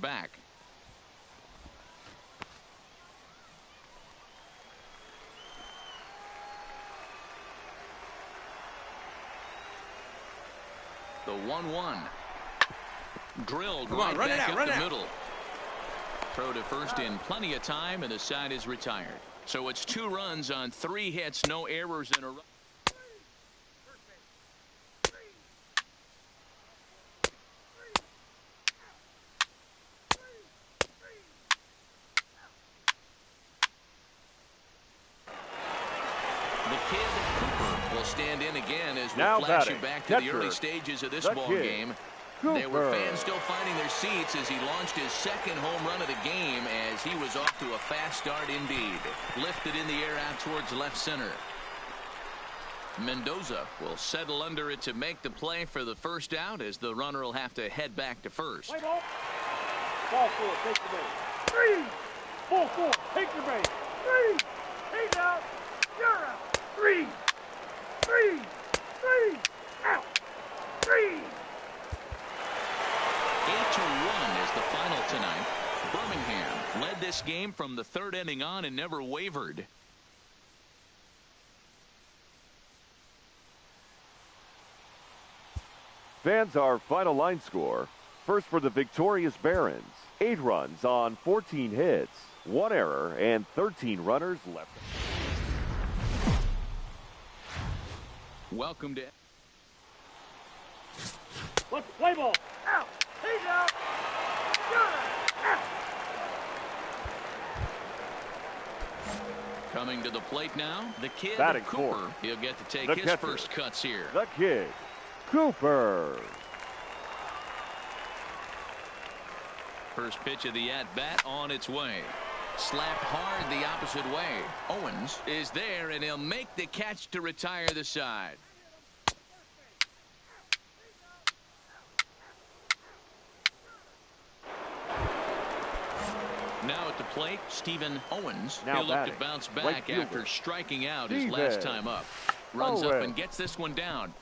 back. The 1-1. Drilled right back up the middle. Throw to first in plenty of time, and the side is retired. So it's 2 runs on 3 hits, no errors in a row. The kid Cooper will stand in again as we flash you back to the early stages of this ball game. There were fans still finding their seats as he launched his 2nd home run of the game as he was off to a fast start indeed. Lifted in the air out towards left center. Mendoza will settle under it to make the play for the first out as the runner will have to head back to first. Play ball. Ball 4, take the base. 3. Ball 4, take the base. 3. He's out. You're out. 3. 3. 3. Out. 3. 8-1 is the final tonight. Birmingham led this game from the 3rd inning on and never wavered. Fans, our final line score. First for the victorious Barons. 8 runs on 14 hits, 1 error, and 13 runners left. Welcome to... Let's play ball. Out. He's out. You're out. Coming to the plate now, the kid Batting Cooper. fourth. He'll get to take The his catcher. first cuts here. The kid, Cooper. First pitch of the at-bat on its way. Slapped hard the opposite way. Owens is there, and he'll make the catch to retire the side. Now at the plate, Stephen Owens. Now He'll look batting. to bounce back Right fielder. after striking out his Stephen last time up. Runs up Owens. and gets this one down.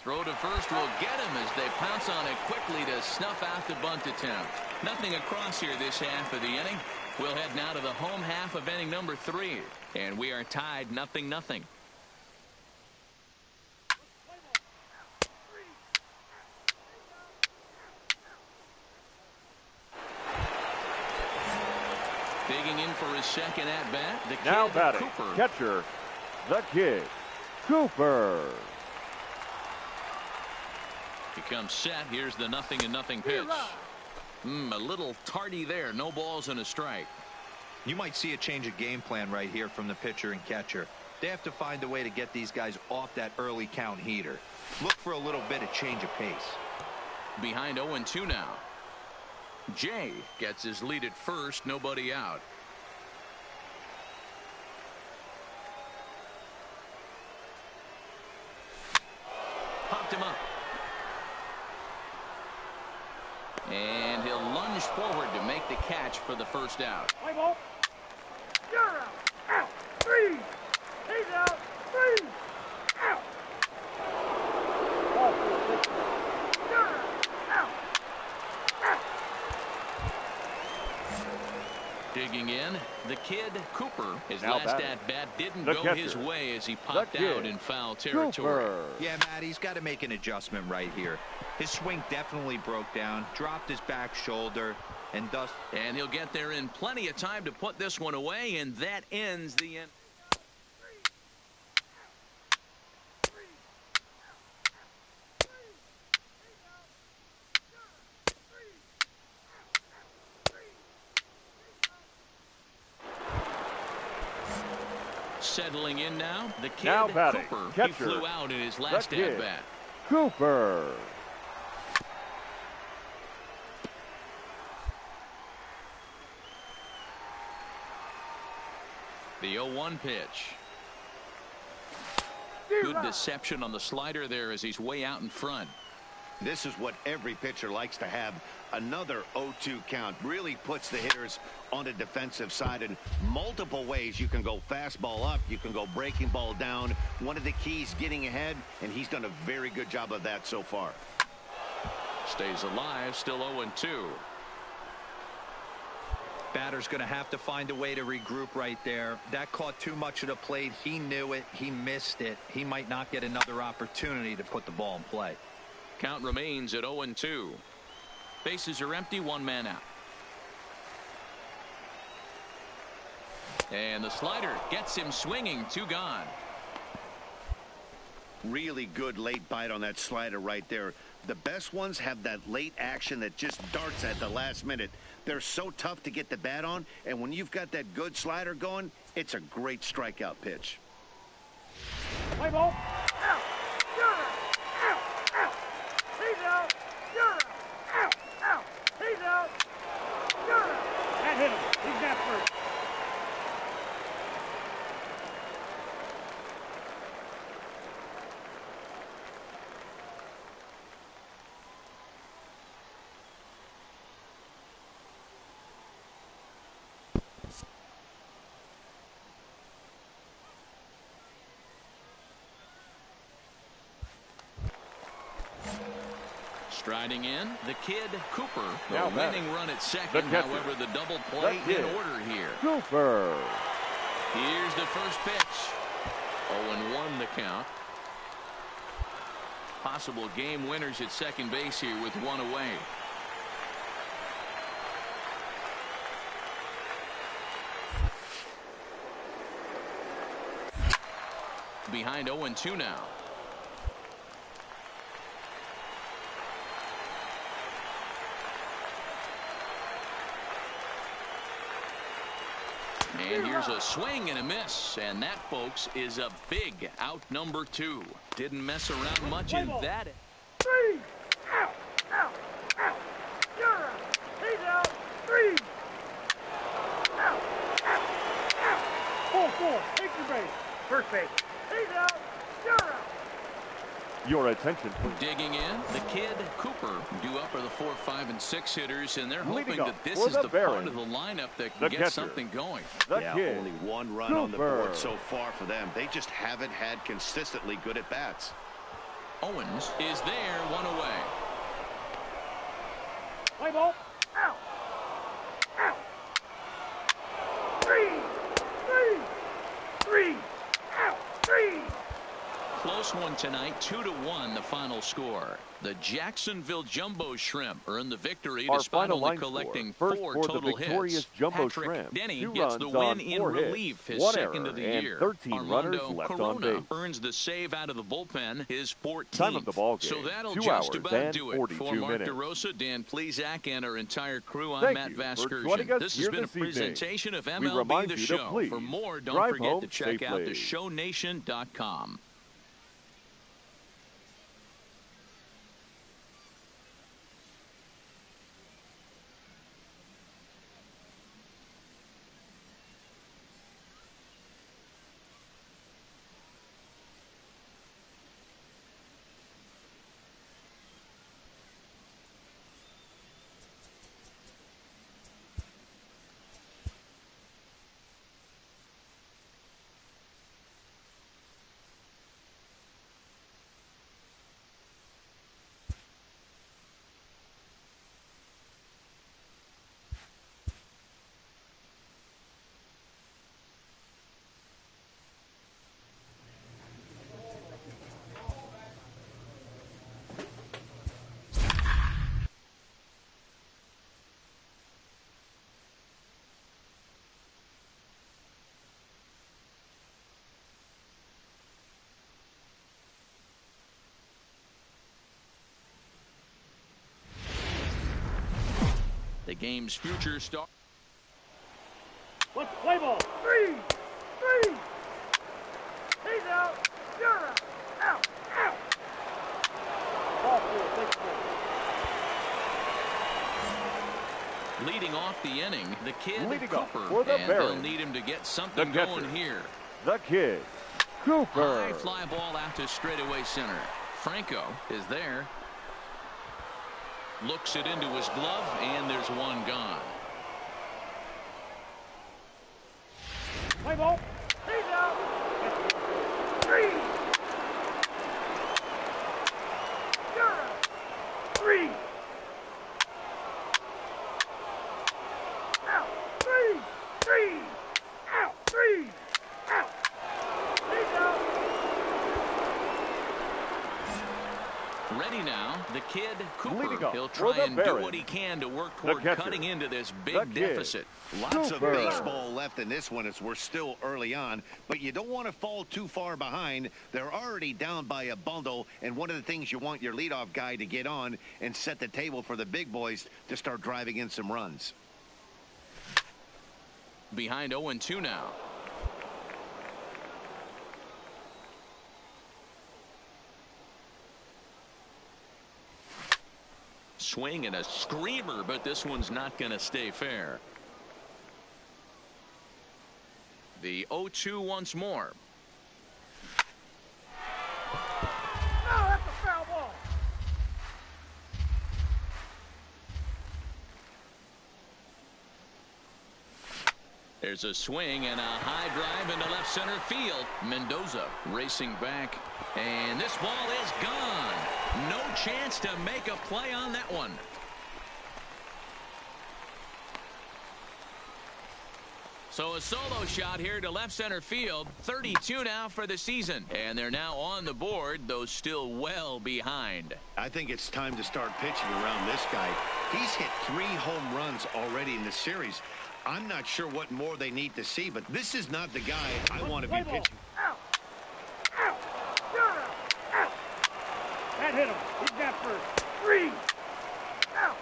Throw to first will get him as they pounce on it quickly to snuff out the bunt attempt. Nothing across here this half of the inning. We'll head now to the home half of inning number 3. And we are tied 0-0. Digging in for his second at-bat, the kid Now batting, Cooper. catcher, the kid, Cooper. He comes set. Here's the 0-0 pitch. A little tardy there. No balls and a strike. You might see a change of game plan right here from the pitcher and catcher. They have to find a way to get these guys off that early count heater. Look for a little bit of change of pace. Behind 0-2 now. Jay gets his lead at first. Nobody out. Popped him up. And he'll lunge forward to make the catch for the first out. Play ball. You're out. Out. 3. He's out. 3. Out. Ball 4, take the base. You're out. Out. Out. Digging in, the kid Cooper. His Now last batting. at-bat didn't The go catcher. his way as he popped kid. out in foul territory. Cooper. Yeah, Matt, he's got to make an adjustment right here. His swing definitely broke down, dropped his back shoulder, and thus... And he'll get there in plenty of time to put this one away, and that ends the end. Settling in now, the kid Now batting, Cooper. catcher, He flew out in his last kid. at-bat. Cooper. The 0-1 pitch. Good deception on the slider there as he's way out in front. This is what every pitcher likes to have. Another 0-2 count really puts the hitters on the defensive side in multiple ways. You can go fastball up, you can go breaking ball down. One of the keys, getting ahead, and he's done a very good job of that so far. Stays alive, still 0-2. Batter's going to have to find a way to regroup right there. That caught too much of the plate. He knew it. He missed it. He might not get another opportunity to put the ball in play. Count remains at 0-2. Bases are empty, one man out. And the slider gets him swinging, 2 gone. Really good late bite on that slider right there. The best ones have that late action that just darts at the last minute. They're so tough to get the bat on, and when you've got that good slider going, it's a great strikeout pitch. Play ball. Out. You're out. Out. Out. He's out. You're out. Out. Out. He's out. You're out. That hit him. He's got first. Striding in, the kid, Cooper. The Now winning run at second. However, the double play in order here. Cooper. Here's the first pitch. 0-1 the count. Possible game winners at second base here with 1 away. Behind 0-2 now. And here's a swing and a miss. And that, folks, is a big out number 2. Didn't mess around much in that. 3. Out. Out. Out. You're out. He's out. 3. Out. Out. Out. 4-4. Take your base. First base. He's out. You're out. Your attention, please. Digging in, the kid, Cooper, due up are the 4, 5, and 6 hitters, and they're hoping Leading that this for is the the part Barons, of the lineup that the can get catcher, something going. The Yeah, kid, only 1 run Cooper. on the board so far for them. They just haven't had consistently good at bats. Owens is there, 1 away. Play ball. Out. Out. 3. 3. 3. Out. 3. Close one tonight, 2-1 the final score. The Jacksonville Jumbo Shrimp earned the victory Our despite final only line collecting score. 4 First for total the victorious hits. Jumbo Patrick Shrimp. Denny 2 gets the runs win on in 4 relief, hits, his 1 second of the error, year. and 13 Armando runners left Corona on base. earns the save out of the bullpen, his 14th. Time of the ball game, So that'll 2 just hours about and do it. 42 For Mark minutes. DeRosa, Dan Plesac, and our entire crew, I'm Thank Matt you for Vasgersian. joining us This has here been a this evening. presentation of We MLB remind The you to Show. please For more, don't drive forget home to check out safely. theshownation.com. The game's future star. Let's play ball. 3. 3. He's out. You're out. Out. Out. Ball 4. Take the ball. Leading off the inning, the kid, Leading off Cooper, for the and they'll Barons, need him to get something the catcher, going here. The kid, Cooper. High fly ball out to straightaway center. Franco is there. Looks it into his glove, and there's 1 gone. Play ball. He's out. 3. You're out. 3. the kid, Cooper. He'll try and do what he can to work toward cutting into this big deficit. Lots of baseball left in this one as we're still early on, but you don't want to fall too far behind. They're already down by a bundle, and one of the things you want your leadoff guy to get on and set the table for the big boys to start driving in some runs. Behind 0-2 now. Swing and a screamer, but this one's not going to stay fair. The 0-2 once more. No, that's a foul ball. There's a swing and a high drive into left center field. Mendoza racing back, and this ball is gone. No chance to make a play on that one. So a solo shot here to left center field. 32 now for the season, and they're now on the board, though still well behind. I think it's time to start pitching around this guy. He's hit 3 home runs already in the series. I'm not sure what more they need to see, but this is not the guy I want to be pitching. Out. Out. You're out. Out. That hit him. He's got first. 3. Out.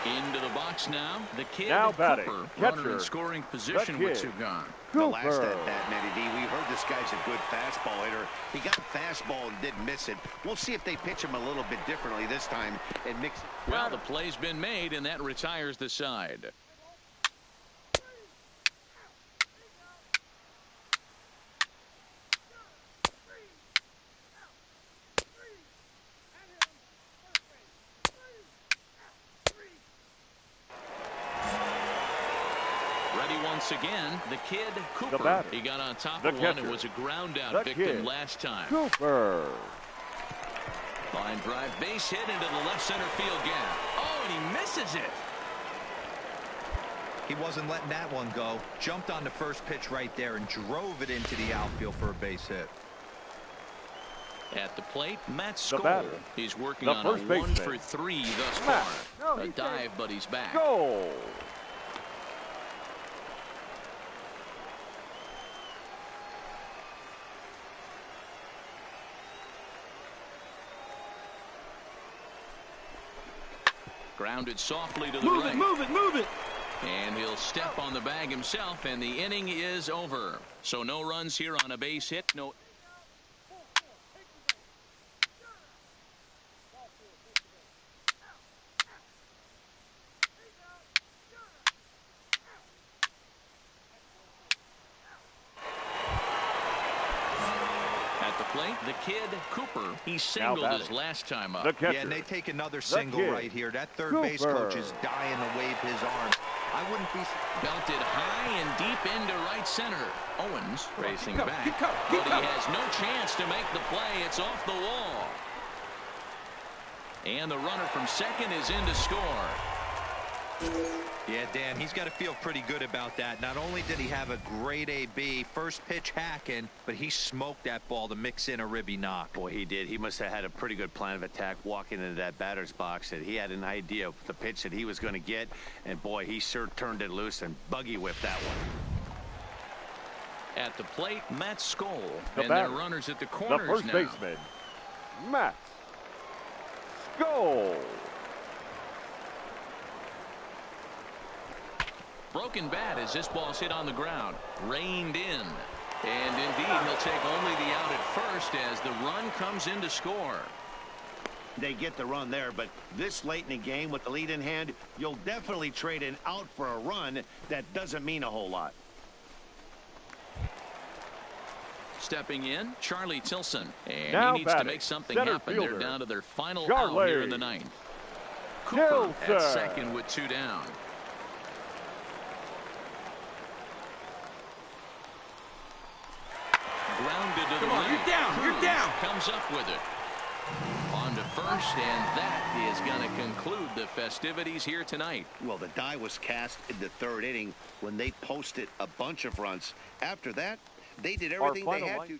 Into the box now. The kid, Now batting, Cooper, catcher, runner in scoring position with 2 gone. The last at bat, Matty D, we heard this guy's a good fastball hitter. He got a fastball and didn't miss it. We'll see if they pitch him a little bit differently this time and mix it. Well, the play's been made, and that retires the side. Once again, the kid, Cooper. He got on top of one. It was a ground out victim last time. Cooper. Line drive, base hit into the left center field gap. Oh, and he misses it. He wasn't letting that one go. Jumped on the first pitch right there and drove it into the outfield for a base hit. At the plate, Matt Skoll. He's working on a 1 for 3 thus far. A dive, but he's back. Goal. Grounded softly to the right. Move it. And he'll step on the bag himself, and the inning is over. So no runs here on a base hit. No. The kid, Cooper, he singled his last time up. Yeah, and they take another single right here. That third base coach is dying to wave his arms. I wouldn't be... Belted high and deep into right center. Owens racing back, but he has no chance to make the play. It's off the wall. And the runner from second is in to score. Yeah, Dan, he's got to feel pretty good about that. Not only did he have a great AB, first pitch hacking, but he smoked that ball to mix in a ribby knock. Boy, he did. He must have had a pretty good plan of attack walking into that batter's box. That he had an idea of the pitch that he was going to get, and boy, he sure turned it loose and buggy whipped that one. At the plate, Matt Skoll, and their runners at the corners now. The first baseman, Matt Skoll. Broken bat as this ball's hit on the ground. Reined in. And indeed, he'll take only the out at first as the run comes in to score. They get the run there, but this late in the game with the lead in hand, you'll definitely trade an out for a run. That doesn't mean a whole lot. Stepping in, Charlie Tilson. And now he needs to make something happen. Fielder. They're down to their final out here in the 9th. Cooper at second with 2 down. Grounded to the right. You're down. Comes up with it. On to first, and that is going to conclude the festivities here tonight. Well, the die was cast in the 3rd inning when they posted a bunch of runs. After that, they did everything they had to.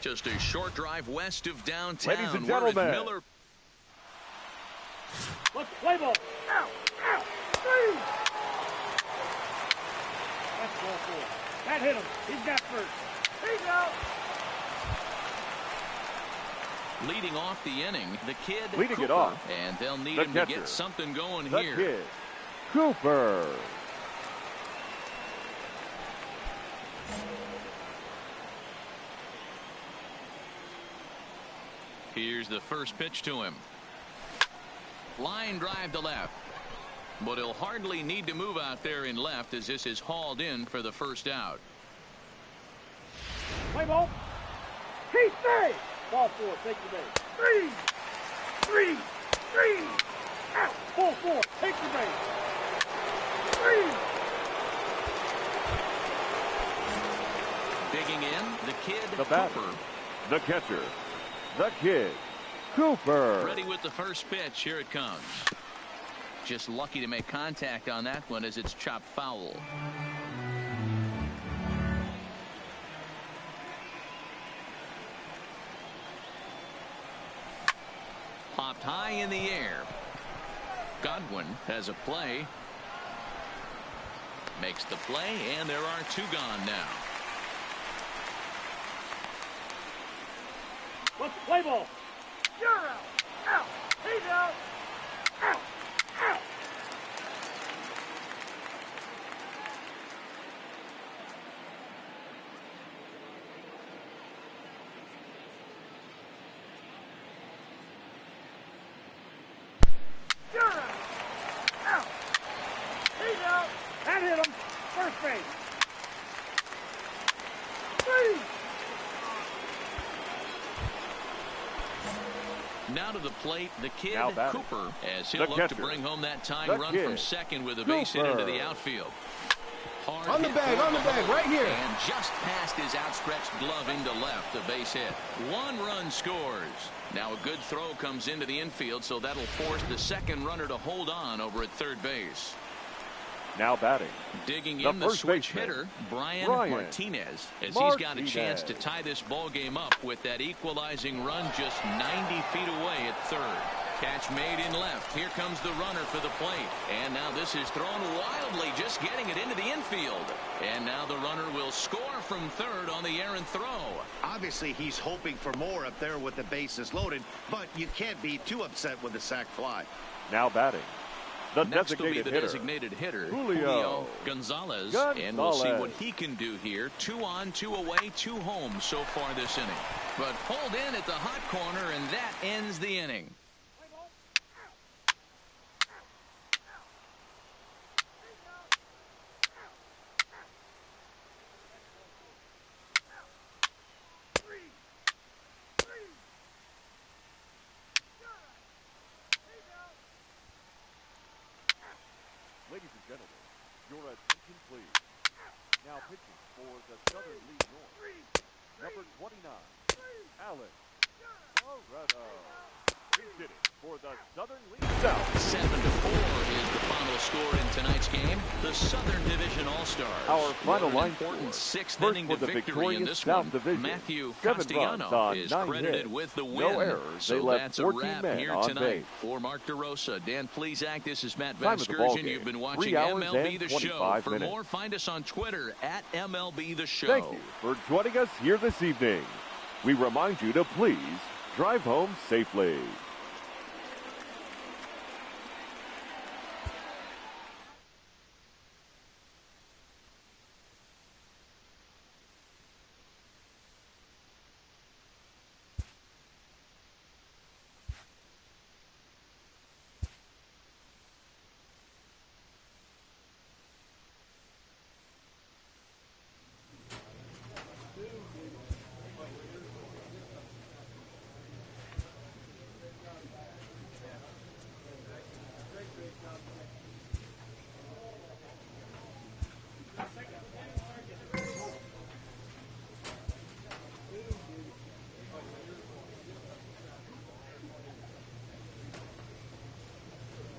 Just a short drive west of downtown. Ladies and We're at gentlemen. Miller. Let's play ball. Out. Out. Three. That's ball four. That hit him. He's got first. He's out. Leading off the inning, the kid Leading Cooper, it off. and they'll need The him catcher. to get something going The here. kid, Cooper. Here's the first pitch to him. Line drive to left. But he'll hardly need to move out there in left as this is hauled in for the first out. Play ball. He stays. Ball four. Take the base. Three. Three. Three. Out. Ball four. Take the base. Three. Digging in, the kid The batter. Cooper. The catcher, the kid, Cooper. Ready with the first pitch. Here it comes. Just lucky to make contact on that one as it's chopped foul. Popped high in the air. Godwin has a play. Makes the play, and there are two gone now. Let's play ball. You're out. Out. He's out. Out. Out. You're out. Out. He's out. That hit him. First base. Three. Now to the plate, the kid Now batting. Cooper, as The he'll look catcher. to bring home that tying The run kid. from second with a base hit into Cooper. the outfield. Hard On the hit bag, toward on the bag, hole, right here. And just past his outstretched glove into left, a base hit. One run scores. Now a good throw comes into the infield, so that'll force the second runner to hold on over at third base. Now batting, Digging the in the first switch baseman, hitter, Brian Brian Martinez, as he's got a chance to Martinez. tie this ball game up with that equalizing run just 90 feet away at third. Catch made in left. Here comes the runner for the plate. And now this is thrown wildly, just getting it into the infield. And now the runner will score from third on the errant throw. Obviously, he's hoping for more up there with the bases loaded, but you can't be too upset with the sac fly. now batting, the Next will be designated the hitter, designated hitter, Julio Gonzalez. And we'll see Gonzalez. what he can do here. 2 on, 2 away, 2 home so far this inning. But pulled in at the hot corner, and that ends the inning. Ladies and gentlemen, your attention please. Now pitching for the Southern League North, number 29, Alex Corrado. He's hitting for the Southern League South. 7-4 is the final score in tonight's game. The Southern Division All-Stars. Our final What an line important score. sixth First inning for to the victory in victorious this South one. Division. Matthew 7 runs Castellano on is 9 credited hits. with the win. No errors. They So left that's a 14 wrap men here on tonight. base. For Mark DeRosa, Dan Plesac, this is Matt Time of the ball Vasgersian. game, You've been 3 watching hours MLB and The Show. 25 For minutes. more, find us on Twitter at MLB The Show. Thank you for joining us here this evening. We remind you to please drive home safely.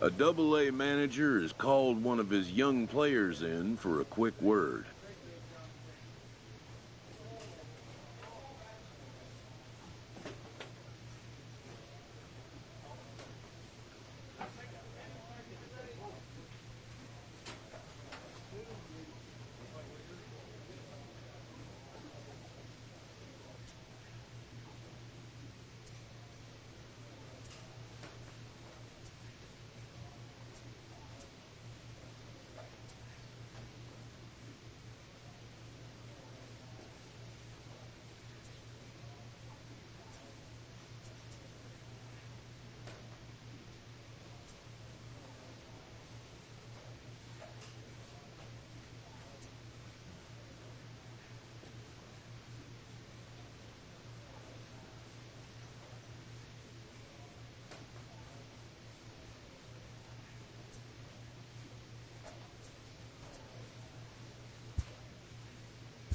A Double-A manager has called one of his young players in for a quick word.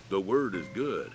The word is good.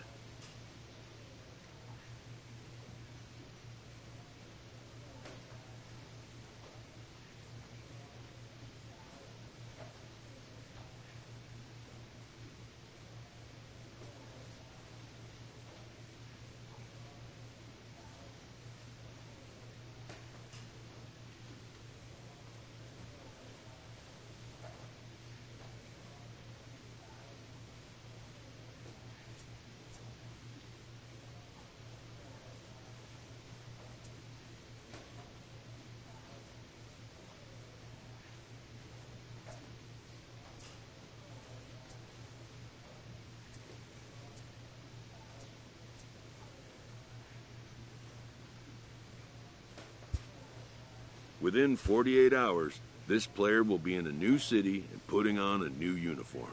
Within 48 hours, this player will be in a new city and putting on a new uniform.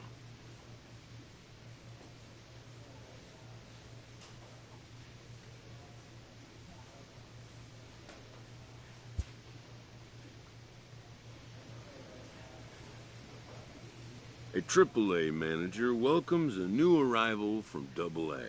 A AAA manager welcomes a new arrival from AA.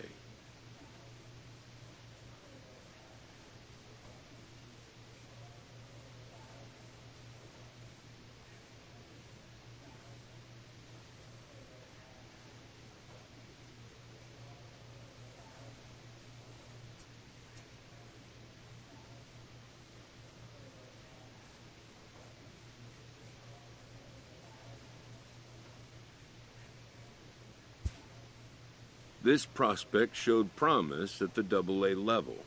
This prospect showed promise at the AA level.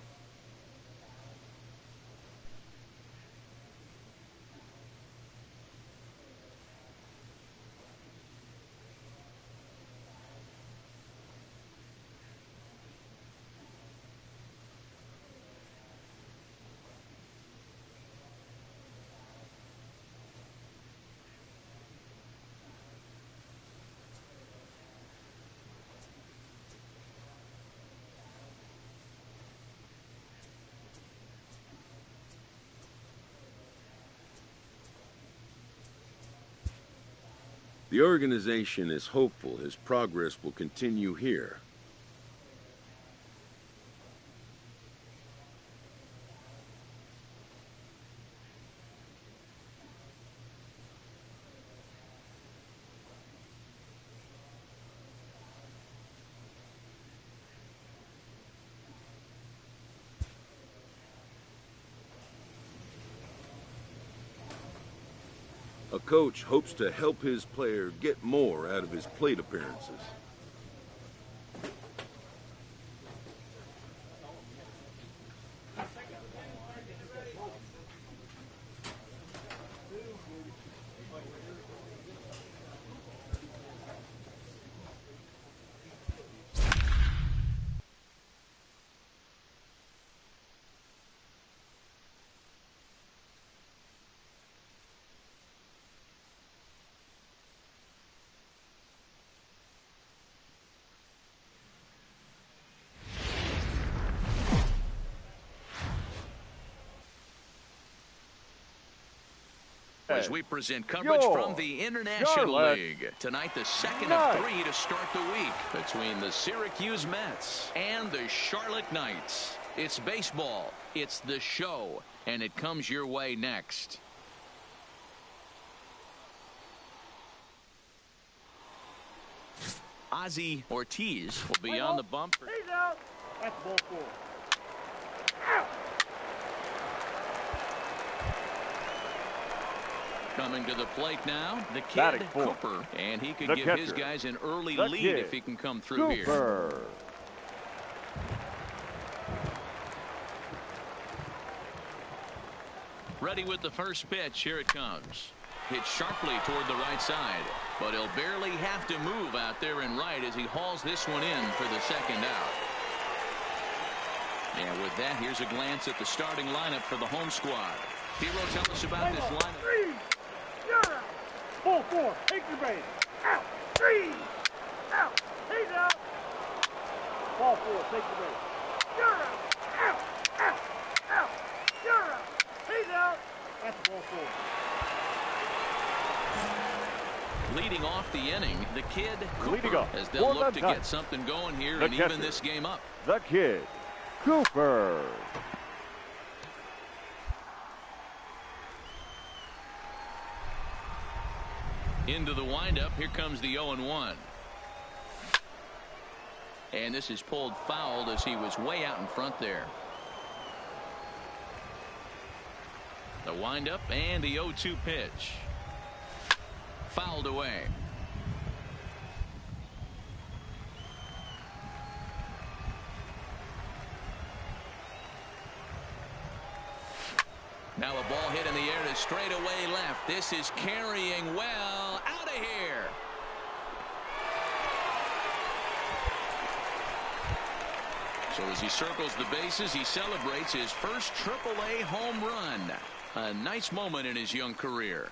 The organization is hopeful his progress will continue here. A coach hopes to help his player get more out of his plate appearances. As we present coverage from the International League. Tonight, the second of 3 to start the week between the Syracuse Mets and the Charlotte Knights. It's baseball, it's the show, and it comes your way next. Ozzy Ortiz will be on the bump. He's out. That's ball 4. Out. Coming to the plate now, the kid, Cooper. And he could give his guys an early lead if he can come through here. Ready with the first pitch. Here it comes. Hit sharply toward the right side. But he'll barely have to move out there and right as he hauls this one in for the second out. And with that, here's a glance at the starting lineup for the home squad. Hero, tell us about this lineup. 3. You're out. Ball 4. Take your base. Out. 3. Out. He's out. Ball 4. Take your base. You're out. Out. Out. Out. You're out. He's out. That's ball 4. Leading off the inning, the kid Leading Cooper, up as they'll for look the to ninth, get something going here the and catcher, even this game up. The kid, Cooper. Into the windup. Here comes the 0-1. And this is pulled foul as he was way out in front there. The windup and the 0-2 pitch. Fouled away. Now a ball hit in the air to straightaway left. This is carrying well. Out of here. So as he circles the bases, he celebrates his first AAA home run. A nice moment in his young career.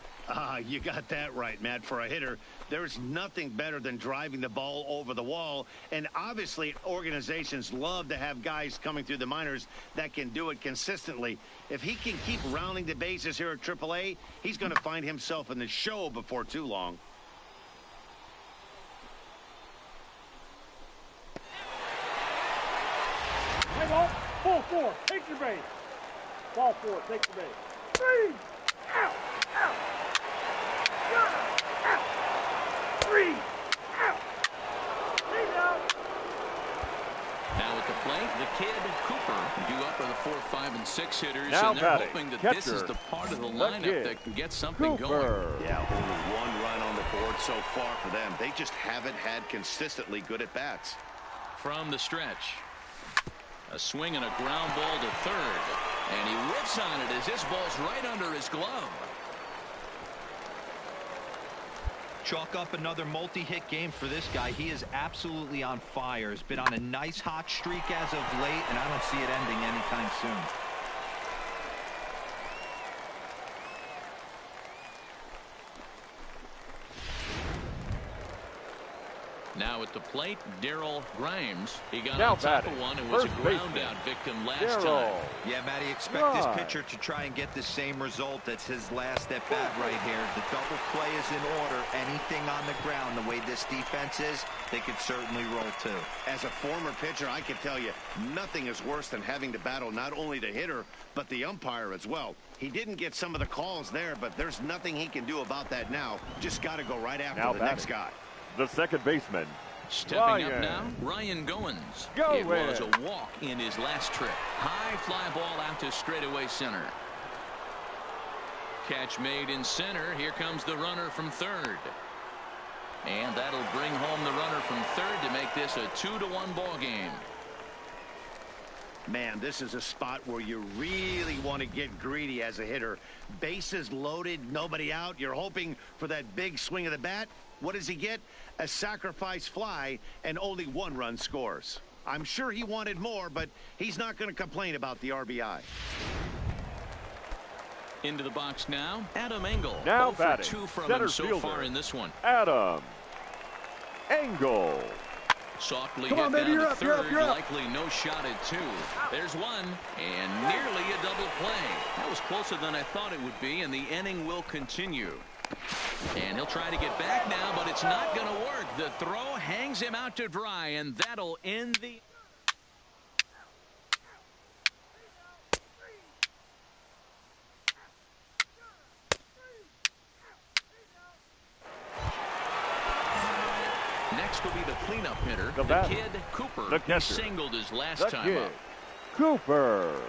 You got that right, Matt. For a hitter, there's nothing better than driving the ball over the wall. And obviously, organizations love to have guys coming through the minors that can do it consistently. If he can keep rounding the bases here at AAA, he's going to find himself in the show before too long. Hang on. Ball four. Take your base. Ball four. Take your base. Three. Out. Out. Out. Three. Out. Lead out. Now at the plate, the kid Cooper due up for the 4, 5, and 6 hitters. Now and they're batting, hoping that catcher, this is the part of the the lineup kid, that can get something Cooper. going. Yeah, only one run on the board so far for them. They just haven't had consistently good at bats. From the stretch. A swing and a ground ball to third. And he whips on it as this ball's right under his glove. Chalk up another multi-hit game for this guy. He is absolutely on fire. He's been on a nice hot streak as of late, and I don't see it ending anytime soon. Now at the plate, Darryl Grimes. He got now on top batting, of one and was a first ground baseman, out victim last Darryl. time. Yeah, Matty, expect this pitcher to try and get the same result. That's his last at bat right here. The double play is in order. Anything on the ground, the way this defense is, they could certainly roll too. As a former pitcher, I can tell you, nothing is worse than having to battle not only the hitter, but the umpire as well. He didn't get some of the calls there, but there's nothing he can do about that now. Just got to go right after Now the batting, next guy. the second baseman, Stepping up now, Ryan Goins. It was a walk in his last trip. High fly ball out to straightaway center. Catch made in center. Here comes the runner from third. And that'll bring home the runner from third to make this a 2-1 ball game. Man, this is a spot where you really want to get greedy as a hitter. Bases loaded, nobody out. You're hoping for that big swing of the bat. What does he get? A sacrifice fly, and only one run scores. I'm sure he wanted more, but he's not going to complain about the RBI. Into the box now, Adam Engel. now 0 for batting, 2 from center him so fielder, far in this one. Adam Engel. Softly Come hit on, baby, down you're to up, third, you're up, you're up. likely no shot at 2. There's one, and nearly a double play. That was closer than I thought it would be, and the inning will continue. And he'll try to get back now, but it's not going to work. The throw hangs him out to dry, and that'll end the... Next will be the cleanup hitter, the kid Cooper. The catcher, he singled his last the time kid, up. Cooper.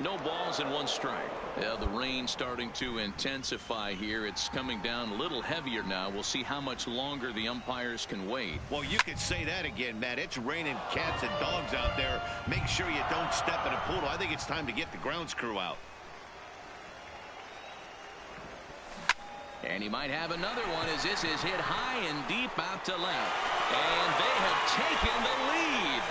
No balls and 1 strike. Yeah, the rain starting to intensify here. It's coming down a little heavier now. We'll see how much longer the umpires can wait. Well, you could say that again, Matt. It's raining cats and dogs out there. Make sure you don't step in a poodle. I think it's time to get the grounds crew out. And he might have another one as this is hit high and deep out to left. And they have taken the lead.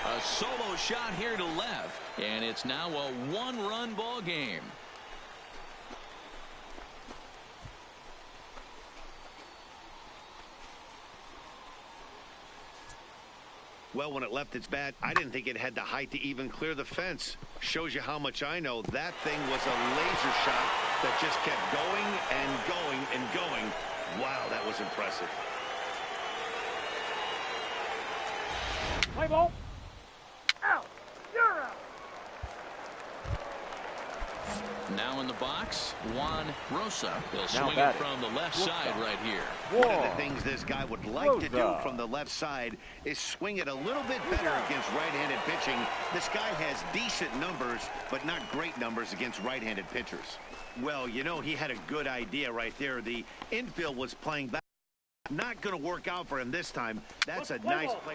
A solo shot here to left. And it's now a 1-run ball game. Well, when it left its bat, I didn't think it had the height to even clear the fence. Shows you how much I know. That thing was a laser shot that just kept going and going and going. Wow, that was impressive. Play ball. Out. You're out. Now in the box, Juan Rosa. He'll swing it from the left side right here. One of the things this guy would like to do from the left side is swing it a little bit better against right-handed pitching. This guy has decent numbers, but not great numbers against right-handed pitchers. Well, you know, he had a good idea right there. The infield was playing back. Not going to work out for him this time. That's a nice play.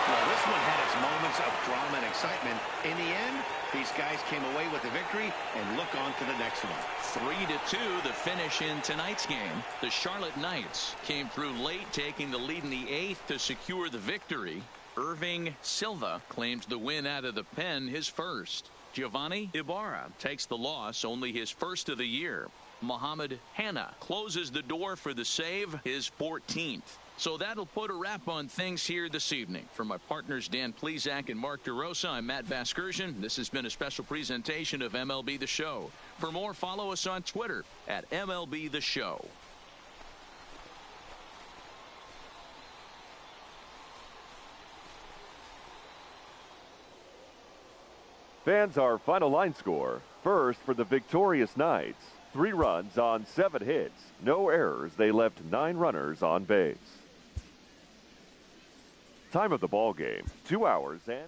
Well, this one had its moments of drama and excitement. In the end, these guys came away with the victory and look on to the next one. 3-2, the finish in tonight's game. The Charlotte Knights came through late, taking the lead in the 8th to secure the victory. Irving Silva claims the win out of the pen, his first. Giovanni Ibarra takes the loss, only his first of the year. Mohamed Hanna closes the door for the save, his 14th. So that'll put a wrap on things here this evening. For my partners Dan Plesac and Mark DeRosa, I'm Matt Vasgersian. This has been a special presentation of MLB The Show. For more, follow us on Twitter at MLB The Show. Fans, our final line score. First for the victorious Knights. 3 runs on 7 hits. No errors. They left 9 runners on base. Time of the ball game, 2 hours and 45 minutes.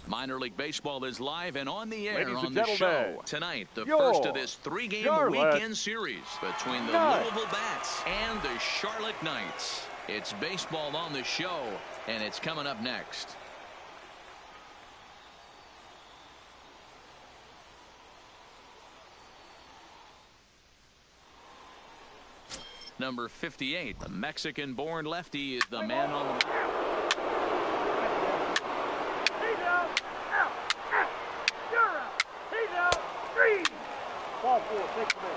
Minor League Baseball is live and on the air. Ladies and on the gentlemen, show tonight. The first of this 3-game weekend series between the Louisville Bats and the Charlotte Knights. It's baseball on the show, and it's coming up next. Number 58, the Mexican-born lefty, is the man on the... Ball 4, take the ball.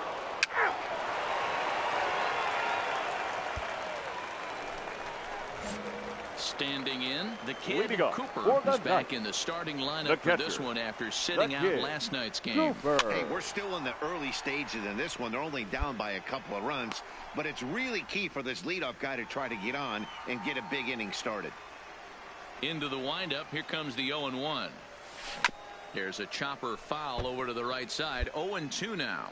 Standing in, the kid Cooper is back in the starting lineup for this one after sitting out last night's game. Hey, we're still in the early stages in this one. They're only down by a couple of runs, but it's really key for this leadoff guy to try to get on and get a big inning started. Into the windup, here comes the 0-1. There's a chopper foul over to the right side. 0-2 now.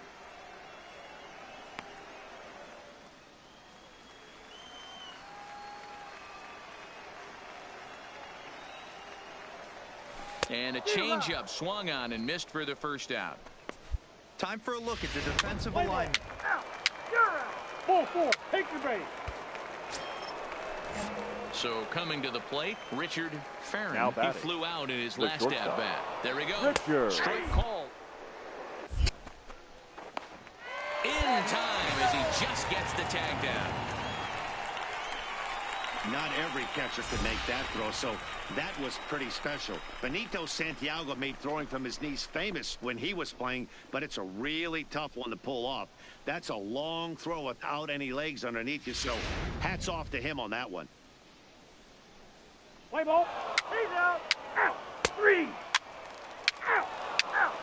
And a changeup swung on and missed for the first out. Time for a look at the defensive alignment. Ball four, take the base. So coming to the plate, Richard Farron. He flew out in his last at-bat. There he goes. Strike call. In time as he just gets the tag down. Not every catcher could make that throw, so that was pretty special. Benito Santiago made throwing from his knees famous when he was playing, but it's a really tough one to pull off. That's a long throw without any legs underneath you, so hats off to him on that one. Play ball. He's out. Out. 3. Out. Out.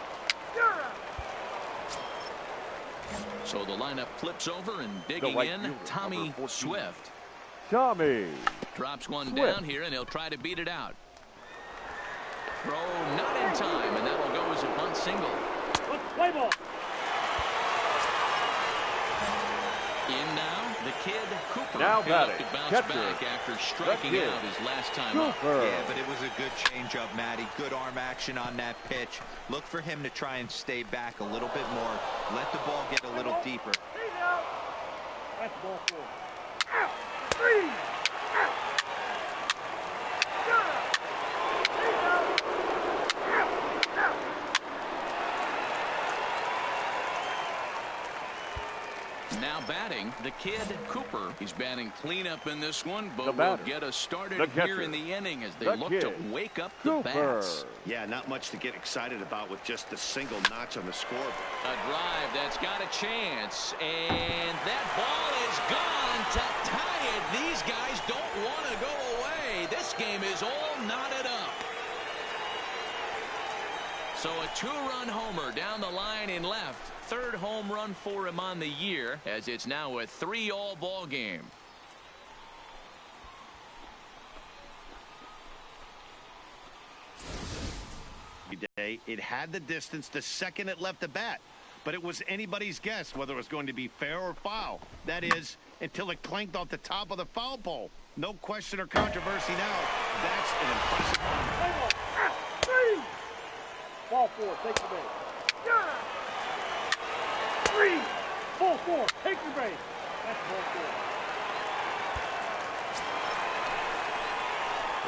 You're out. So the lineup flips over and digging in, Tommy Swift. Tommy drops one down here, and he'll try to beat it out. Throw not in time, and that will go as a bunt single. Play ball. In now, the kid Cooper. Now batting. To bounce back after striking out his last time up. Yeah, but it was a good changeup, Matty. Good arm action on that pitch. Look for him to try and stay back a little bit more. Let the ball get a little deeper. He's out. That's ball four. Out. 3. Out. You're out. He's out. Out. Out. Now batting, the kid Cooper. He's batting cleanup in this one, but will get us started here in the inning as they look to wake up the bats. Yeah, not much to get excited about with just a single notch on the scoreboard. A drive that's got a chance, and that ball is gone to tie it. These guys don't want to go away. This game is all knotted up. So a 2-run homer down the line in left. Third home run for him on the year, as it's now a 3-all ball game. It had the distance the second it left the bat, but it was anybody's guess whether it was going to be fair or foul. That is, until it clanked off the top of the foul pole. No question or controversy now. That's an impressive run. Ball four, take the base. You're out. 3. Ball four, take the base. That's ball four.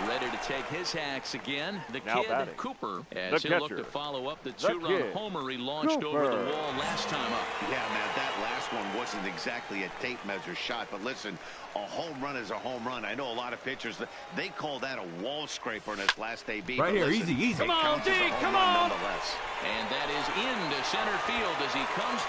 Ready to take his hacks again, the kid Cooper, as he'll look to follow up the 2-run homer he launched over the wall last time up. Yeah, Matt, that last one wasn't exactly a tape measure shot, but listen, a home run is a home run. I know a lot of pitchers, they call that a wall scraper in his last AB. Right here, listen, easy. Come on, D, come on. Nonetheless. And that is into center field as he comes.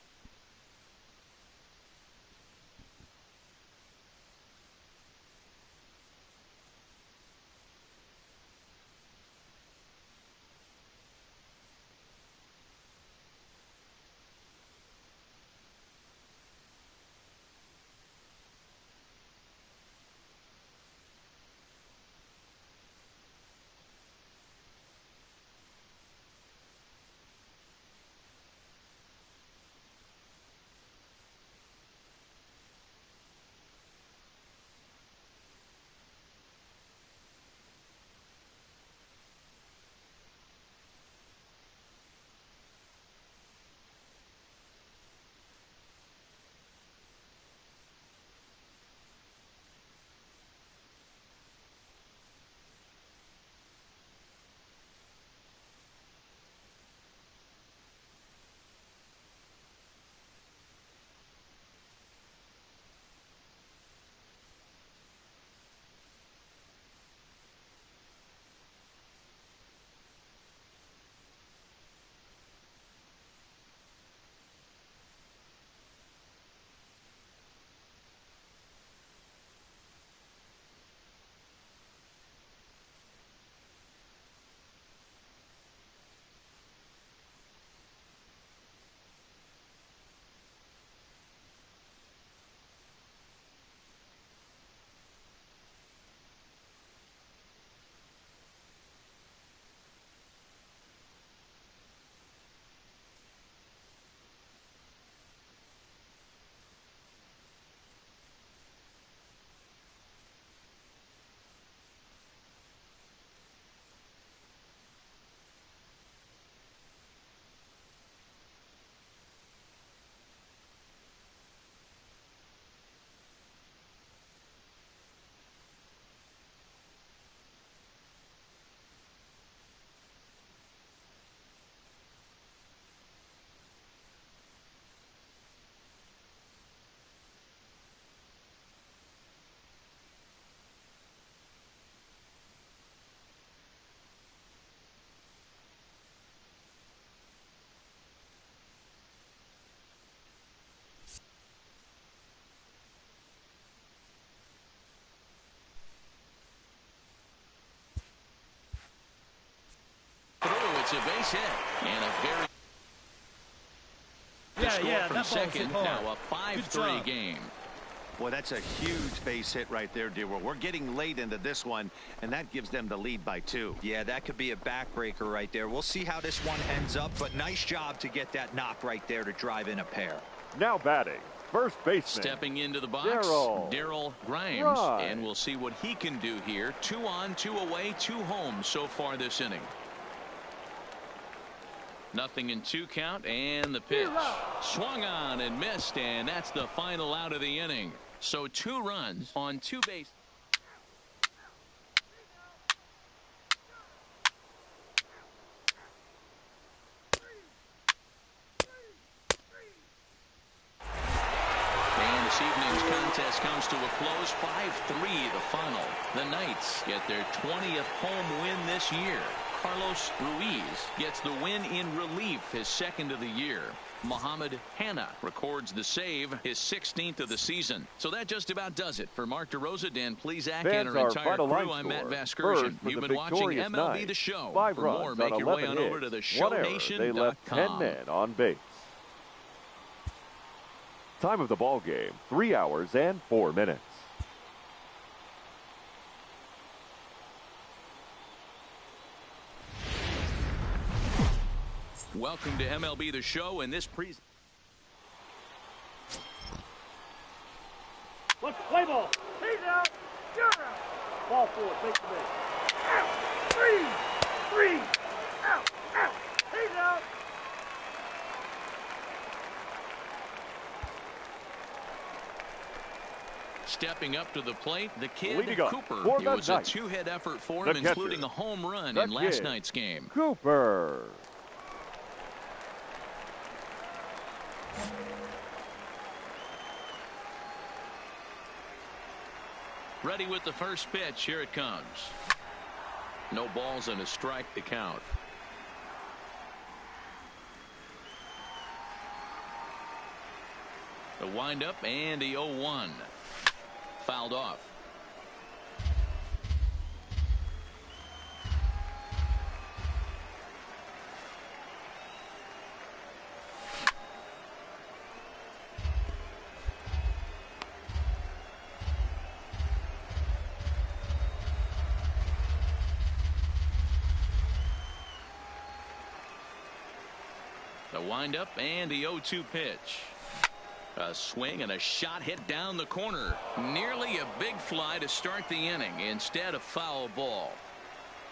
It's a base hit. And a very score from second. Now a 5-3 game. Well, that's a huge base hit right there, dear. We're getting late into this one, and that gives them the lead by 2. Yeah, that could be a backbreaker right there. We'll see how this one ends up, but nice job to get that knock right there to drive in a pair. Now batting, first baseman. Stepping into the box, Darryl Grimes. Right. And we'll see what he can do here. 2 on, 2 away, 2 home so far this inning. Nothing in 2 count, and the pitch. Swung on and missed, and that's the final out of the inning. So 2 runs on 2 bases. And this evening's contest comes to a close. 5-3 the final. The Knights get their 20th home win this year. Carlos Ruiz gets the win in relief, his 2nd of the year. Mohamed Hanna records the save, his 16th of the season. So that just about does it. For Mark DeRosa, Dan Plesac, and our entire crew, I'm Matt Vasgersian. You've been watching MLB The Show. 5 For runs more, make your way on over to theshownation.com. They left 10 men on base. Time of the ball game, 3 hours and 4 minutes. Welcome to MLB The Show, and this Let's play ball. He's out. You're out. Ball 4. Take the base. Out. 3. Out. He's out. stepping up to the plate, the kid Cooper. It was a 2-hit effort for him, including a home run in last night's game. Cooper. Ready with the first pitch. Here it comes. No balls and a strike to count. The windup and the 0-1. Fouled off. The windup and the 0-2 pitch. A swing and a shot hit down the corner. Nearly a big fly to start the inning. Instead, a foul ball.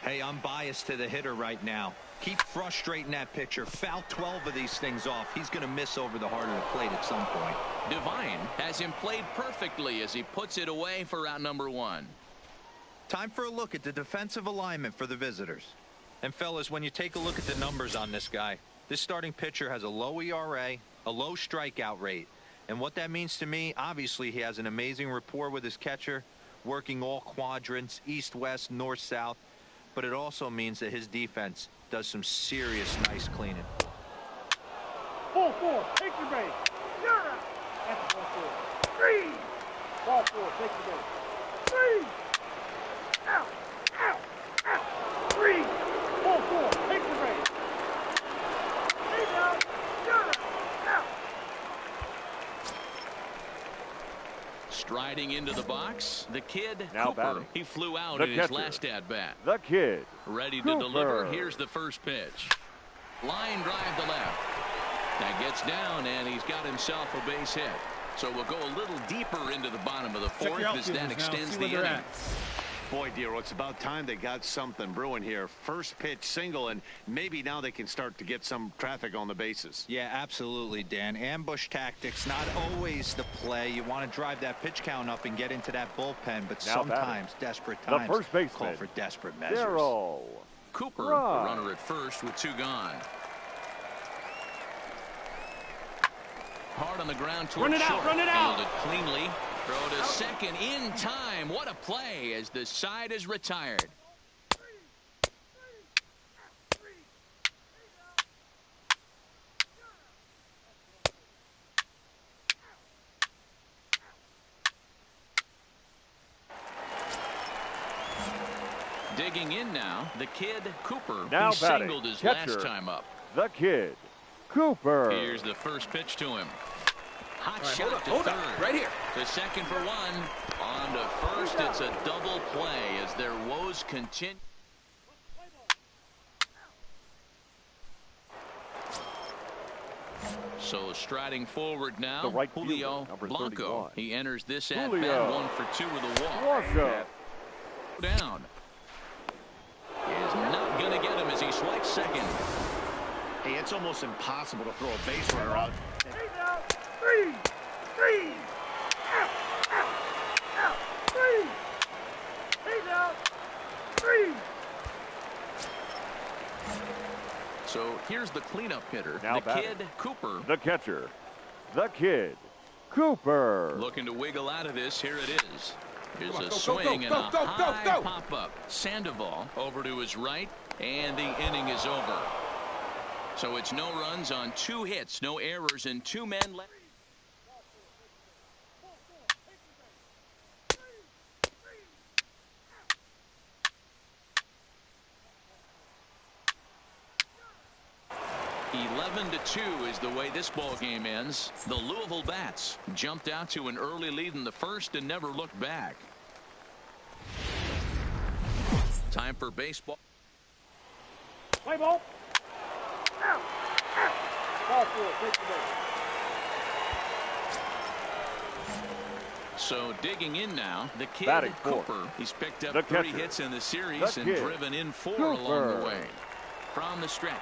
Hey, I'm biased to the hitter right now. Keep frustrating that pitcher. Foul 12 of these things off. He's going to miss over the heart of the plate at some point. Devine has him played perfectly as he puts it away for out number 1. Time for a look at the defensive alignment for the visitors. And fellas, when you take a look at the numbers on this guy, this starting pitcher has a low ERA, a low strikeout rate. And what that means to me, obviously he has an amazing rapport with his catcher, working all quadrants, east, west, north, south. But it also means that his defense does some serious nice cleaning. Ball 4, take the base. You're out. That's ball 4. 3. Ball 4, take the base. 3. Out. Out. Out. 3. Ball 4, take the base. He's out. You're out. Out. Striding into the box, the kid Now Cooper. batting. He flew out The in his catcher. last at-bat. The kid. Ready to Cooper. deliver. Here's the first pitch. Line drive to left. That gets down, and he's got himself a base hit. So we'll go a little deeper into the bottom of the fourth as that extends the inning. Boy, Dero, it's about time they got something brewing here. First pitch single, and maybe now they can start to get some traffic on the bases. Yeah, absolutely, Dan. Ambush tactics, not always the play. You want to drive that pitch count up and get into that bullpen, but Now sometimes batting. desperate The times first baseman, call for desperate measures. Darryl. Cooper, Right. the runner at first with 2 gone. Hard on the ground towards Run it out, short. run it out. Fielded cleanly. Throw to second in time. What a play as the side is retired. digging in now, the kid Cooper. Now He batting, singled his catcher, last time up. the kid, Cooper. Here's the first pitch to him. Hot right, shot hold to up, third. right here. The second for one. On to first, it's a double play as their woes continue. So striding forward now, The right Julio fielder, number Blanco. 31. He enters this at Julio. bat 1 for 2 with a walk. Blanco. Down. Is not going to get him as he swipes second. Hey, it's almost impossible to throw a base runner out. He's out. Three. Out. Three. He's out. Three. So here's the cleanup hitter, Now the batting. kid Cooper. The catcher, the kid, Cooper. Looking to wiggle out of this. Here it is. Here's a go, swing go, and go, a go, go, high go. pop-up. Sandoval over to his right, and the inning is over. So it's no runs on 2 hits, no errors, and 2 men left. (11-2) is the way this ball game ends. The Louisville Bats jumped out to an early lead in the first and never looked back. Time for baseball. Play ball. Out. Ball 4. Take the base. So digging in now, the kid Batting fourth. Cooper. He's picked up The 3 catcher. hits in the series The and kid. driven in 4 Cooper. along the way. From the stretch.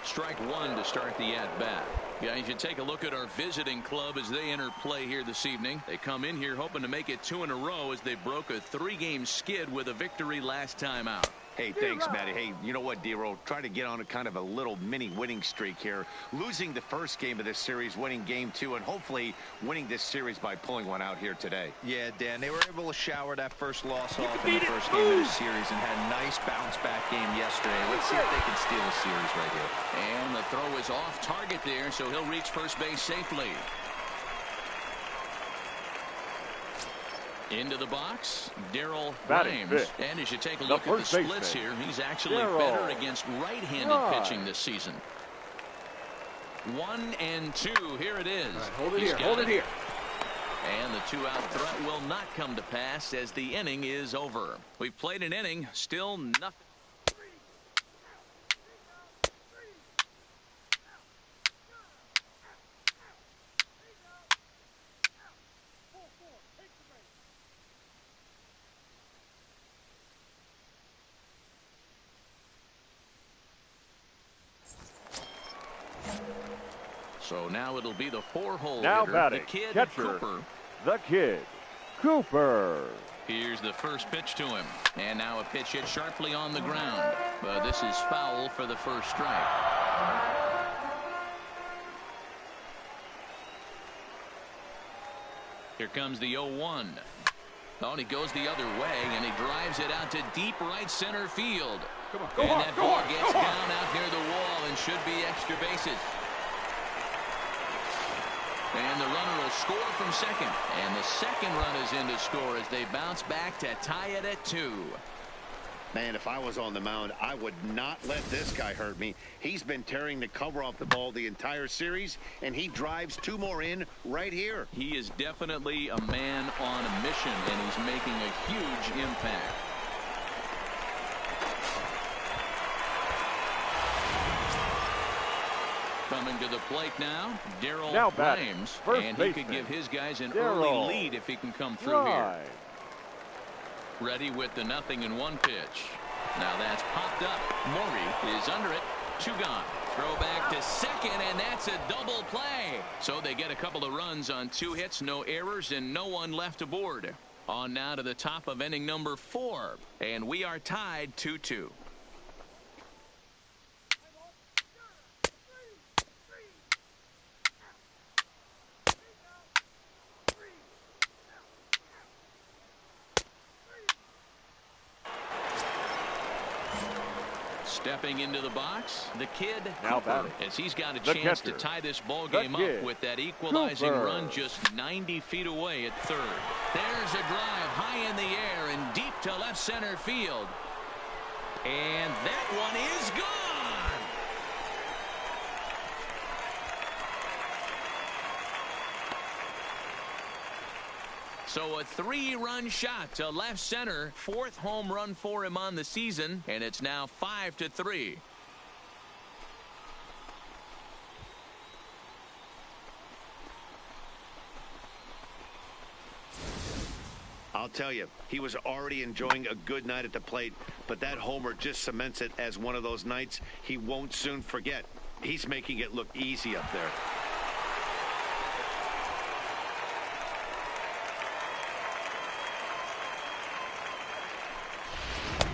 Strike 1 to start the at-bat. Yeah, you should take a look at our visiting club as they enter play here this evening. They come in here hoping to make it 2 in a row as they broke a 3-game skid with a victory last time out. Hey, thanks, Matty. Hey, you know what, Dero? Try to get on a kind of a little mini winning streak here. Losing the first game of this series, winning game 2, and hopefully winning this series by pulling one out here today. Yeah, Dan, they were able to shower that first loss off in the first game of the series and had a nice bounce-back game yesterday. Let's see if they can steal a series right here. And the throw is off target there, so he'll reach first base safely. Into the box, Darryl Batting Grimes. fifth. And as you take a The look at the first splits baseman, here, he's actually Darryl better against right-handed Grimes. pitching this season. 1 and 2, here it is. All right, hold it He's here, got hold it here. And the 2-out threat will not come to pass as the inning is over. We've played an inning, still nothing. So now it'll be the 4-hole Now hitter, batting, the kid catcher, Cooper. the kid, Cooper. Here's the first pitch to him. And now a pitch hit sharply on the ground. But this is foul for the first strike. Here comes the 0-1. Oh, and he goes the other way, and he drives it out to deep right center field. Come on, go And hard, that go ball hard, gets go hard. down out near the wall and should be extra bases. And the runner will score from second. And the second run is in to score as they bounce back to tie it at 2. Man, if I was on the mound, I would not let this guy hurt me. He's been tearing the cover off the ball the entire series, and he drives 2 more in right here. He is definitely a man on a mission, and he's making a huge impact. Coming to the plate now, Darryl batting, Grimes, first and he could baseman, give his guys an Darryl early lead if he can come through here. Grimes. Ready with the 0-1 pitch. Now that's popped up. Maury is under it. 2 gone. Throw back to second, and that's a double play. So they get a couple of runs on 2 hits, no errors, and no one left aboard. On now to the top of inning number 4, and we are tied 2-2. Stepping into the box, the kid Now Cooper, batting, as he's got a the chance catcher, to tie this ball game kid, up with that equalizing Cooper. run just 90 feet away at third. There's a drive high in the air and deep to left center field. And that one is gone. So a 3-run shot to left center, 4th home run for him on the season, and it's now 5-3. I'll tell you, he was already enjoying a good night at the plate, but that homer just cements it as one of those nights he won't soon forget. He's making it look easy up there.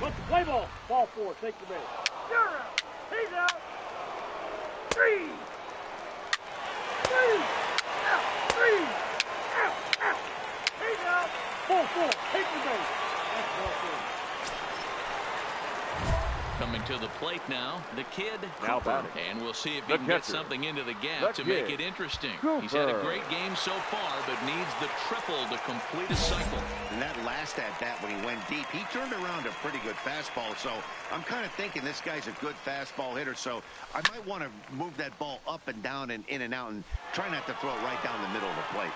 Let's play ball. Ball 4. Take the base. You're out. He's out. 3. 3. Out. 3. Out. Out. He's out. Ball 4. Take the base. That's ball 4. Coming to the plate now, the kid Now Cooper. batting, And we'll see if the he can get catcher, something into the gap the to make kid it interesting. Cooper. He's had a great game so far, but needs the triple to complete a cycle. And that last at-bat when he went deep, he turned around a pretty good fastball. So I'm kind of thinking this guy's a good fastball hitter. So I might want to move that ball up and down and in and out and try not to throw it right down the middle of the plate.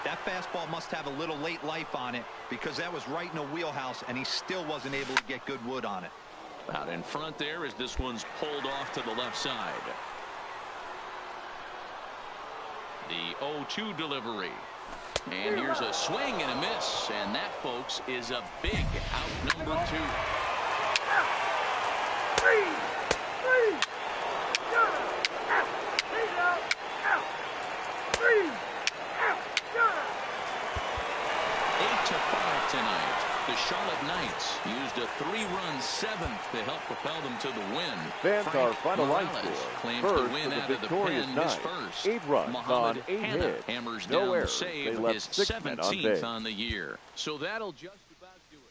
That fastball must have a little late life on it because that was right in a wheelhouse, and he still wasn't able to get good wood on it. Out in front there as this one's pulled off to the left side. The 0-2 delivery. And here's a swing and a miss. And that, folks, is a big out number 2. 3. 3. You're out. He's out. Out. 3. Out. You're out. 8-5 tonight. The Charlotte Knights used a 3-run 7th to help propel them to the win. Fans, our final line Morales score. claims First the win for the out of the victorious pen, his Knights. first. 8 runs Mohamed on 8 Hanna hits. hammers No down the errors. save, They left his 6 men on 17th base. on the year. So that'll just about do it.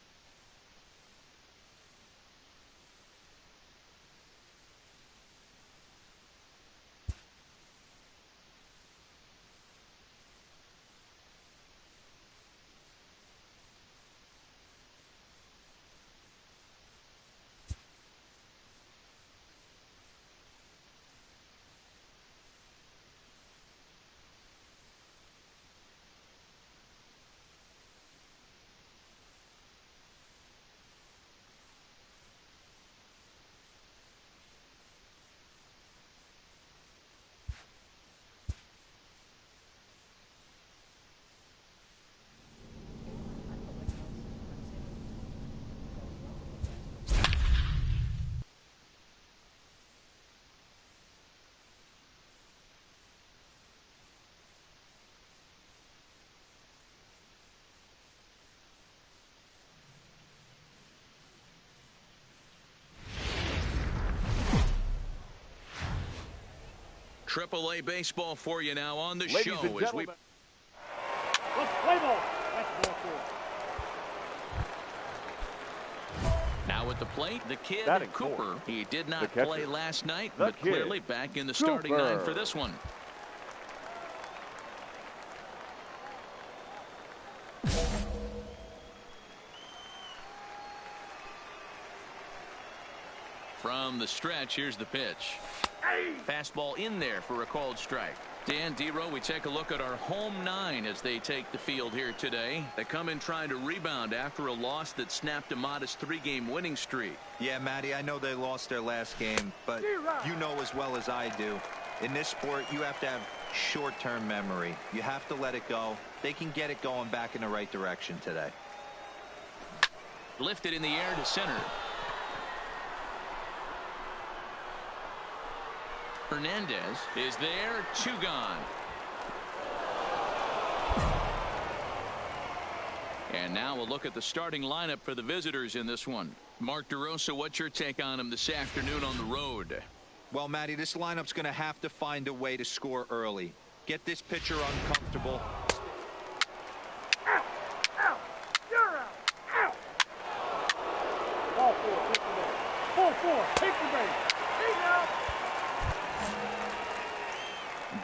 AAA baseball for you now on the Ladies show and as we gentlemen. Let's play ball. That's ball 4. now at the plate, the kid Batting Cooper. fourth, He did the not catcher, play last night, the but kid clearly back in the starting Cooper. 9 for this one. From the stretch, here's the pitch. Fastball in there for a called strike. Dan Dero, we take a look at our home 9 as they take the field here today. They come in trying to rebound after a loss that snapped a modest 3-game winning streak. Yeah, Matty, I know they lost their last game, but you know as well as I do, in this sport, you have to have short-term memory. You have to let it go. They can get it going back in the right direction today. Lifted in the air to center. Hernandez is there, 2 gone. And now we'll look at the starting lineup for the visitors in this one. Mark DeRosa, what's your take on him this afternoon on the road? Well, Matty, this lineup's going to have to find a way to score early. Get this pitcher uncomfortable. Out. Out. You're out. Out. Ball 4. Take the ball. 4-4. Take the base. Eight out.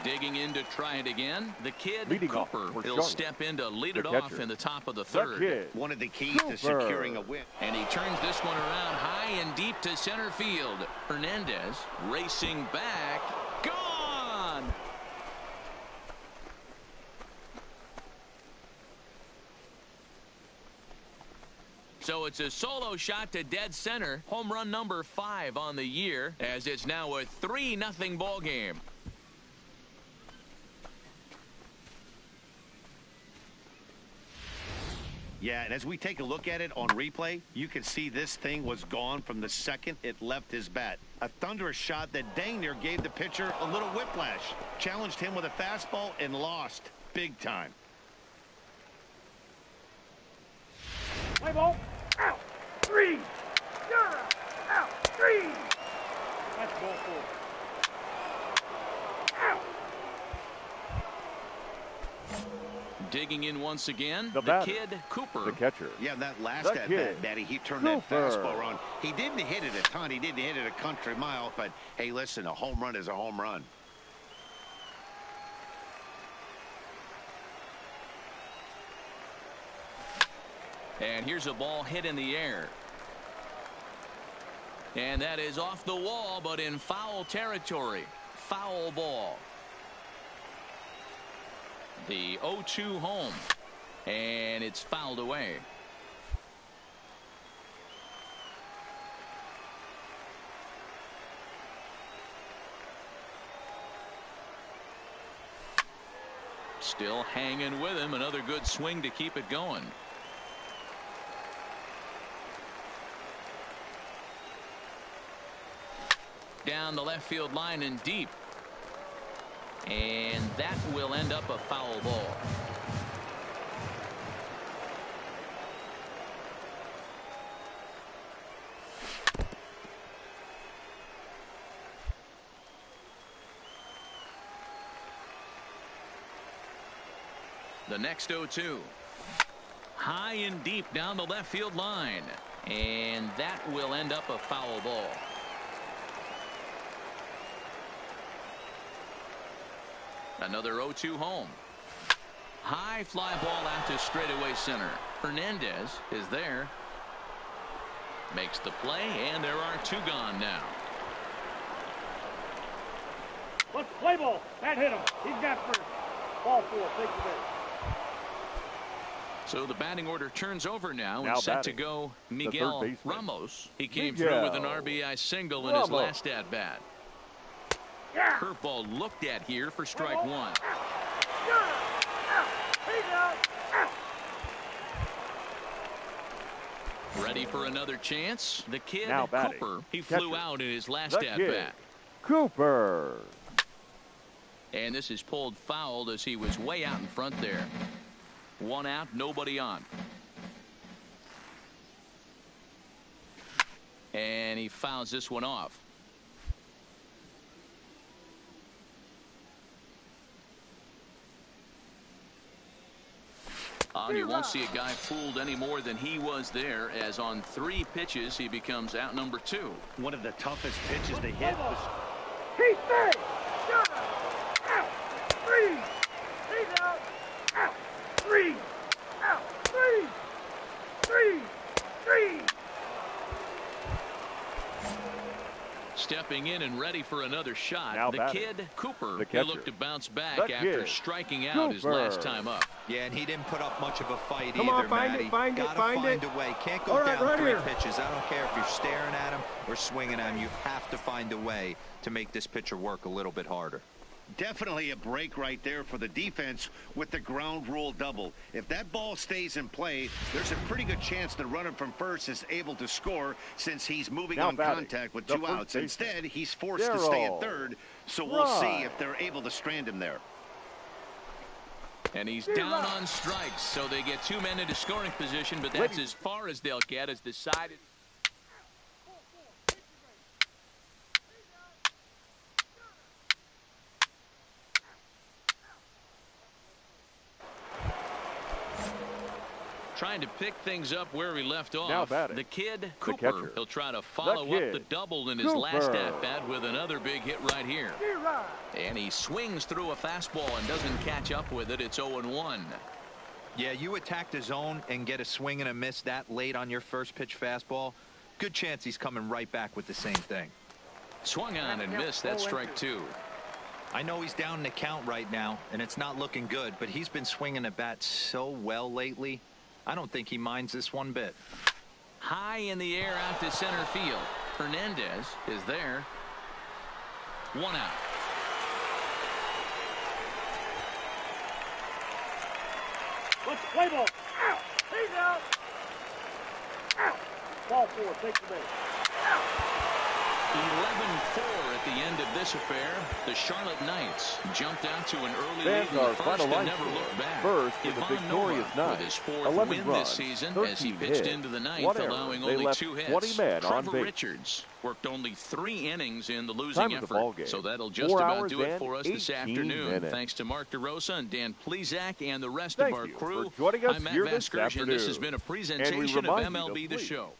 Digging in to try it again. The kid, Leading Cooper, off for he'll Charlotte. step in to lead The it off catcher. in the top of the The third. kid. One of the keys to Cooper. securing a win. And he turns this one around high and deep to center field. Hernandez racing back. Gone! So it's a solo shot to dead center. Home run number 5 on the year, as it's now a 3-0 ball game. Yeah, and as we take a look at it on replay, you can see this thing was gone from the second it left his bat. A thunderous shot that dang near gave the pitcher a little whiplash. Challenged him with a fastball and lost big time. Play ball. Out. 3. You're out. Out. 3. That's ball 4. Out. Digging in once again, The the batter. kid, Cooper. The catcher. Yeah, that last The at kid. bat, Matty, he turned Cooper. that fastball around. He didn't hit it a ton. He didn't hit it a country mile. But, hey, listen, a home run is a home run. And here's a ball hit in the air. And that is off the wall, but in foul territory. Foul ball. The 0-2 home. And it's fouled away. Still hanging with him. Another good swing to keep it going. Down the left field line and deep. And that will end up a foul ball. The next 0-2. High and deep down the left field line. And that will end up a foul ball. Another 0-2 home. High fly ball out to straightaway center. Hernandez is there. Makes the play, and there are 2 gone now. Let's play ball. That hit him. He's got first. Ball 4. Take the base. So the batting order turns over now Now and set batting, to go the Miguel third baseman. Ramos. He came Miguel through with an RBI single in his Ramos. last at-bat. Yeah. Curveball looked at here for strike 1. You're out. Out. He's out. Out. Ready for another chance. The kid, Now batting, Cooper, he catcher. flew out in his last The kid. at-bat. Cooper. And this is pulled foul as he was way out in front there. 1 out, nobody on. And he fouls this one off. You won't see a guy fooled any more than he was there, as on 3 pitches he becomes out number 2. One of the toughest pitches to hit. He's safe. You're out. Out. 3. He's out. Out. 3. Out. 3. 3. 3. Stepping in and ready for another shot. Now the batting, kid, Cooper, the he catcher. looked to bounce back The after kid, striking out his last Cooper. time up. Yeah, and he didn't put up much of a fight Come either, on, find it, Matty. find it, Gotta find find it. a way. Can't go All right, down right 3 here. pitches. I don't care if you're staring at him or swinging at him. You have to find a way to make this pitcher work a little bit harder. Definitely a break right there for the defense with the ground rule double. If that ball stays in play, there's a pretty good chance the runner from first is able to score since he's moving Now on batting, contact with the 2 first outs. baseman, Instead, he's forced to stay at Darryl. third, so we'll see Right. if they're able to strand him there. And he's down on strikes, so they get 2 men into scoring position, but that's as far as they'll get as decided. Trying to pick things up where he left off. Now batting, the kid, the Cooper. catcher. He'll try to follow up the double in his last at-bat with another big hit right here. And he swings through a fastball and doesn't catch up with it. It's 0-1. Yeah, you attack the zone and get a swing and a miss that late on your first pitch fastball. Good chance he's coming right back with the same thing. Swung on and missed. That's strike 2. I know he's down in the count right now, and it's not looking good, but he's been swinging the bat so well lately. I don't think he minds this one bit. High in the air out to center field. Hernandez is there. 1 out. Let's play ball. Out. He's out. Out. Ball 4. Take the base. Out. 11-4 at the end of this affair. The Charlotte Knights jumped out to an early lead in the first and never looked back. First with a victorious night. With his 4th win this season as he pitched into the 9th, allowing only 2 hits. Trevor Richards worked only 3 innings in the losing effort. So that'll just about do it for us this afternoon. Thanks to Mark DeRosa and Dan Plesac and the rest of our crew. I'm Matt Vasgersian. This has been a presentation of MLB The Show.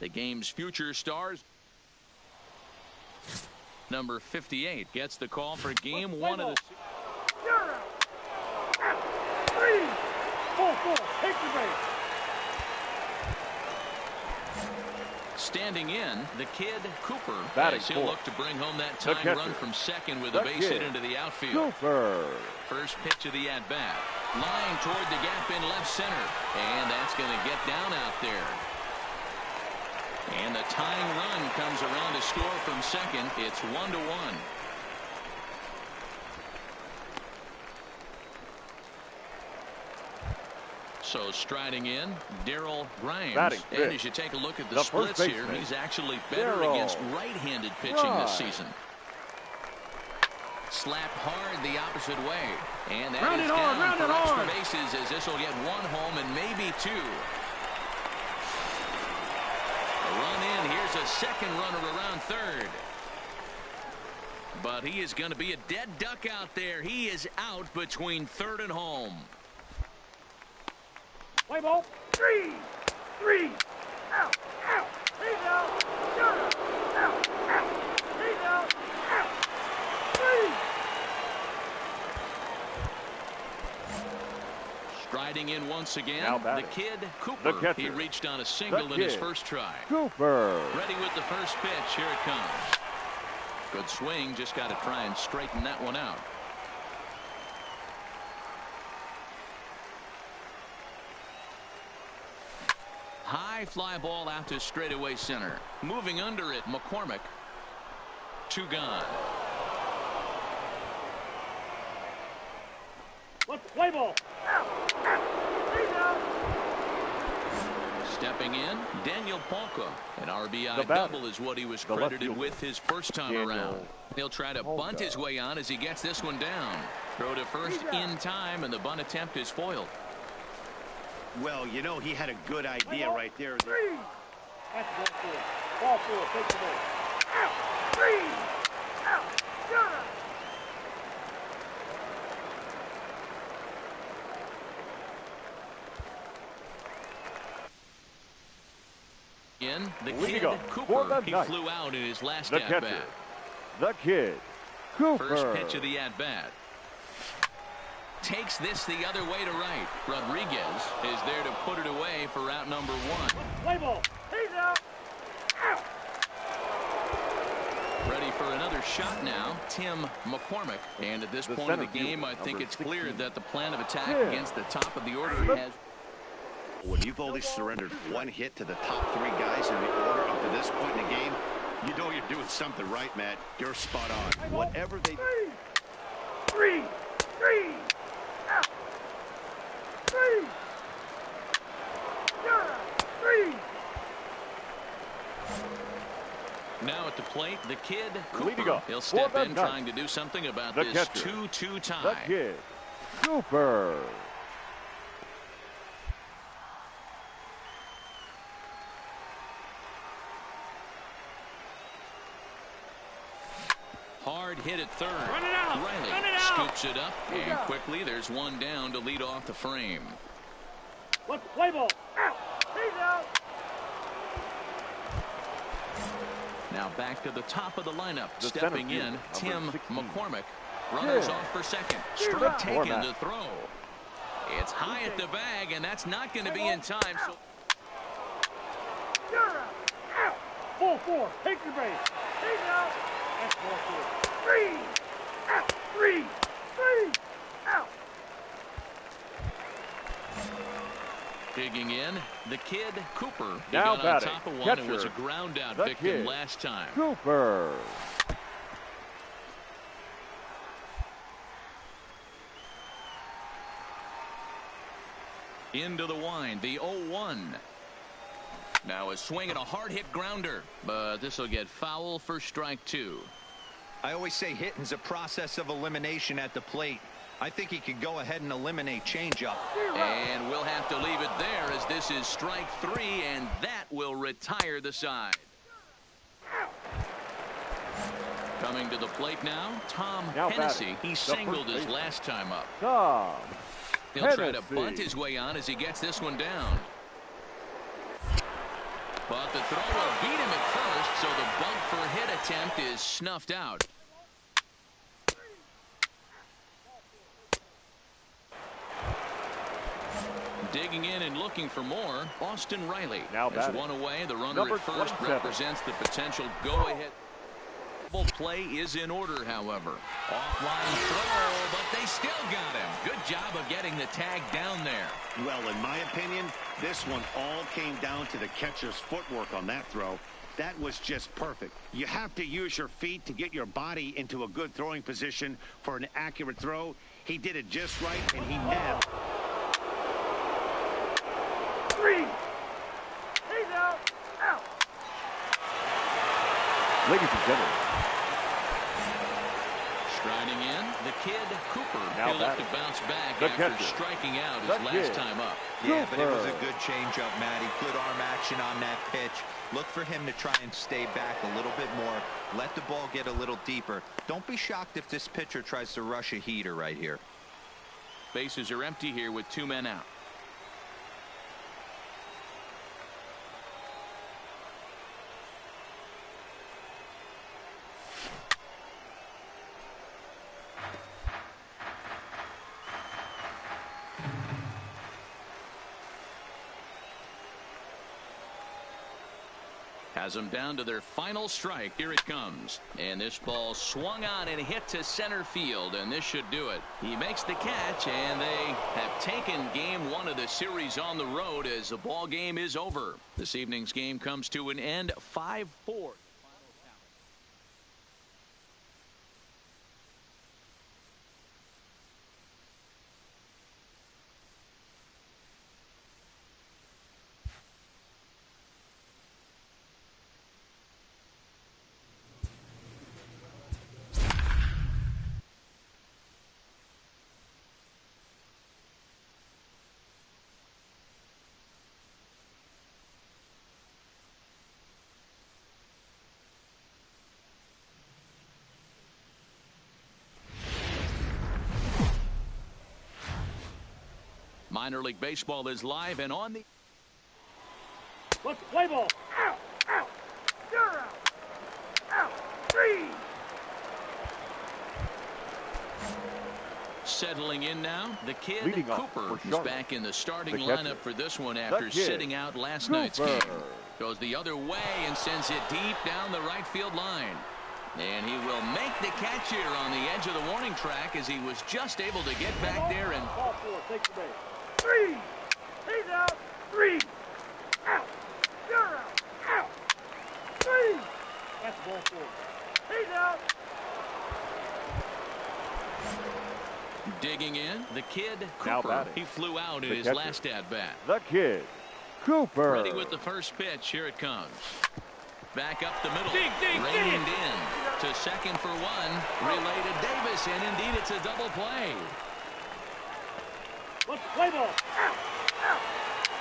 The game's future stars. Number 58 gets the call for game 1 of the season. You're out. Out. 3. 4. Take the base. Standing in, the kid Cooper. Batting as he'll look to bring home that tying run from second with a base hit into the outfield. Cooper. First pitch of the at-bat. Lying toward the gap in left center. And that's going to get down out there. And the tying run comes around to score from second. It's 1-1. So striding in, Darryl Grimes. And as you take a look at the splits here, he's actually better against right-handed pitching this season. Slapped hard the opposite way. And that is down for extra bases as this will get 1 home and maybe 2. Run in. Here's has a second runner around third. But he is going to be a dead duck out there. He is out between third and home. Play ball. 3. Out. He's out. You're out. Out. He's out. Out. 3. Striding in once again, the kid, The Cooper. catcher. He reached on a single in his first try. Cooper. Ready with the first pitch. Here it comes. Good swing. Just got to try and straighten that one out. High fly ball out to straightaway center. Moving under it, McCormick. 2 gone. Let's play ball. Out. He's out. Stepping in, Daniel Polka. An RBI double is what he was credited with his first time around. He'll try to bunt his way on as he gets this one down. Throw to first in time, and the bunt attempt is foiled. Well, you know, he had a good idea right there. 3. That's ball 4. Ball 4. Take the ball. Out. 3. Out. You're out. In the Leading kid, up for Cooper. the He ninth. flew out in his last The at-bat. catcher. The kid. Cooper. First pitch of the at-bat. Takes this the other way to right. Rodriguez is there to put it away for out number 1. Play ball. He's out. Out. Ready for another shot now, Tim McCormick. And at this The point of the center game, I fielder, think number it's clear 16. that the plan of attack Yeah. against the top of the order has... When you've only surrendered 1 hit to the top 3 guys in the order up to this point in the game, you know you're doing something right, Matt. You're spot on. Whatever they... 3. Out. 3. You're out. 3. Now at the plate, the kid, Leading Cooper. up He'll for step the in ninth. trying to do something about The this catcher. 2-2 The tie. kid. Cooper. Hard hit at third. Run it out. Riley Run it out. scoops it up, and quickly there's one down to lead off the frame. Let's play ball. Out. He's out. Now back to the top of the lineup. The Stepping center in, fielder, Tim number 16. McCormick. Runners Yeah. off for second. Yeah. Strike taken Format. to throw. It's high at the bag, and that's not going to be in time. So You're out. Out. Ball 4. Take your base. He's out. That's ball 4. 3. Out. 3. Out. digging in, the kid, Cooper. He Now got on batting, top of one and was a catcher, ground out the victim kid, last time. Cooper. Into the wind, the 0-1. Now a swing and a hard-hit grounder, but this will get foul for strike 2. I always say hitting's a process of elimination at the plate. I think he could go ahead and eliminate changeup. And we'll have to leave it there as this is strike 3, and that will retire the side. Coming to the plate now, Tom Now Hennessy. batting, He the singled first his baseman. last time up. Tom He'll try to Hennessy. bunt his way on as he gets this one down. But the throw will beat him at first, so the bunt for hit attempt is snuffed out. Digging in and looking for more, Austin Riley. Now As batting, one away, the runner number at first 27. represents the potential go-ahead. Play is in order, however. Offline throw, but they still got him. Good job of getting the tag down there. Well, in my opinion, this one all came down to the catcher's footwork on that throw. That was just perfect. You have to use your feet to get your body into a good throwing position for an accurate throw. He did it just right, and he nabbed. 3. He's out. Out. Ladies and gentlemen, Striding in, the kid Cooper. Now He'll look to bounce back the after catcher. striking out his The last kid. time up. Yeah, but it was a good changeup, Matty. Good arm action on that pitch. Look for him to try and stay back a little bit more. Let the ball get a little deeper. Don't be shocked if this pitcher tries to rush a heater right here. Bases are empty here with 2 men out. Has them down to their final strike. Here it comes. And this ball swung on and hit to center field, and this should do it. He makes the catch, and they have taken game 1 of the series on the road as the ball game is over. This evening's game comes to an end 5-4. Minor League Baseball is live and on the... Let's play ball. Out, out, you're out, out, 3. Settling in now, the kid Leading off Cooper for is Charlotte. back in the starting The catcher. lineup for this one after kid, sitting out last Cooper. night's game. Goes the other way and sends it deep down the right field line. And he will make the catch here on the edge of the warning track as he was just able to get back there and... Ball 4, take the base. 3. He's out. 3. Out. You're out. Out. 3. That's ball 4. He's out. Digging in, the kid Now Cooper. batting. He flew out in The his catcher. last at-bat. The kid, Cooper. Ready with the first pitch. Here it comes. Back up the middle. Dig, dig, dig. Reined in to second for 1. Relay to Davis, and indeed it's a double play. Let's play ball. Out, out,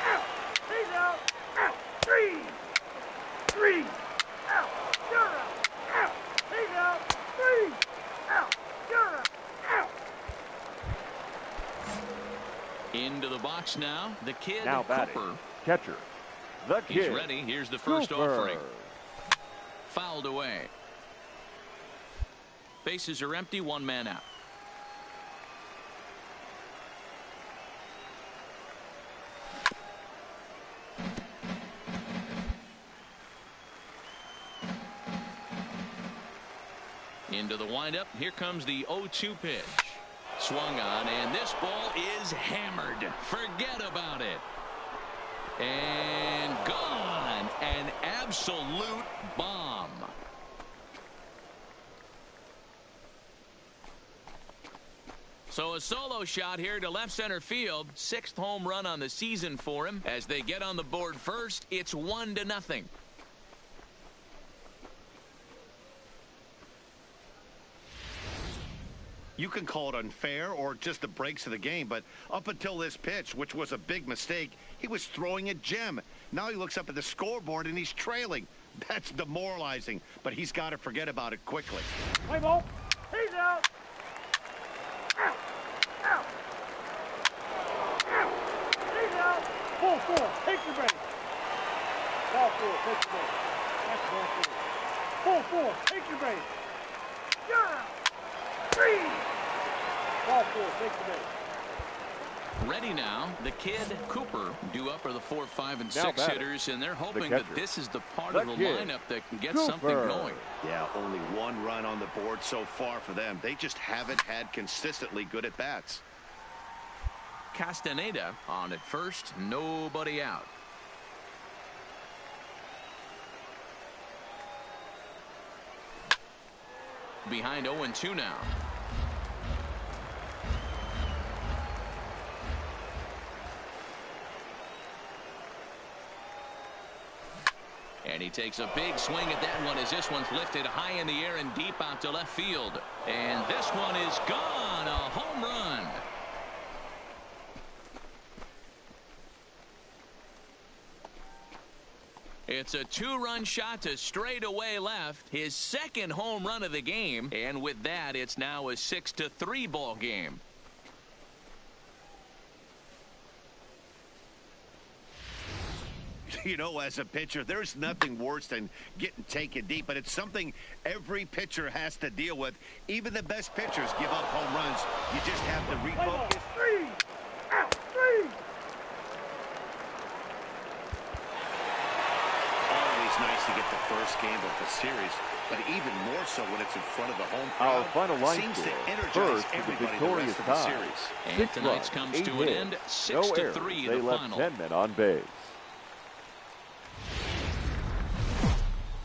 out. He's out. Out. 3. 3. Out. You're out. Out. He's out. 3. Out. You're out. Out. Into the box now, the kid Now batting. Cooper. Catcher, the He's kid. ready. Here's the first Cooper. offering. Fouled away. Bases are empty, 1 man out. Into the windup. Here comes the 0-2 pitch. Swung on, and this ball is hammered. Forget about it. And gone. An absolute bomb. So a solo shot here to left center field. 6th home run on the season for him. As they get on the board first, it's 1-0. You can call it unfair or just the breaks of the game, but up until this pitch, which was a big mistake, he was throwing a gem. Now he looks up at the scoreboard and he's trailing. That's demoralizing, but he's got to forget about it quickly. Play ball. He's out. Out. Out. Out. He's out. Ball 4. Take the base. Ball 4. Take the base. That's ball 4. Ball 4. Take the base. You're out. 3. Ball 4. Take the base. Ready now, the kid Cooper due up are the 4, 5, and Now 6 batting. hitters, and they're hoping catcher. that this is the part The of the kid. lineup that can get Cooper. something going. Yeah, only 1 run on the board so far for them. They just haven't had consistently good at-bats. Castaneda on at first, nobody out. Behind 0-2 now. And And he takes a big swing at that one as this one's lifted high in the air and deep out to left field. And this one is gone. A home run. It's a two-run shot to straightaway left. His second home run of the game. And with that, it's now a 6-3 ball game. You know, as a pitcher, there's nothing worse than getting taken deep, but it's something every pitcher has to deal with. Even the best pitchers give up home runs. You just have to refocus. Three. Out. Three. Always nice to get the first game of the series, but even more so when it's in front of the home Our crowd. final line Seems score, to energize first to the everybody the victorious rest of the tie. series. And 6 tonight's runs, comes 8 to an hits, end. no 6-3 errors. the They left final. 10 men on base.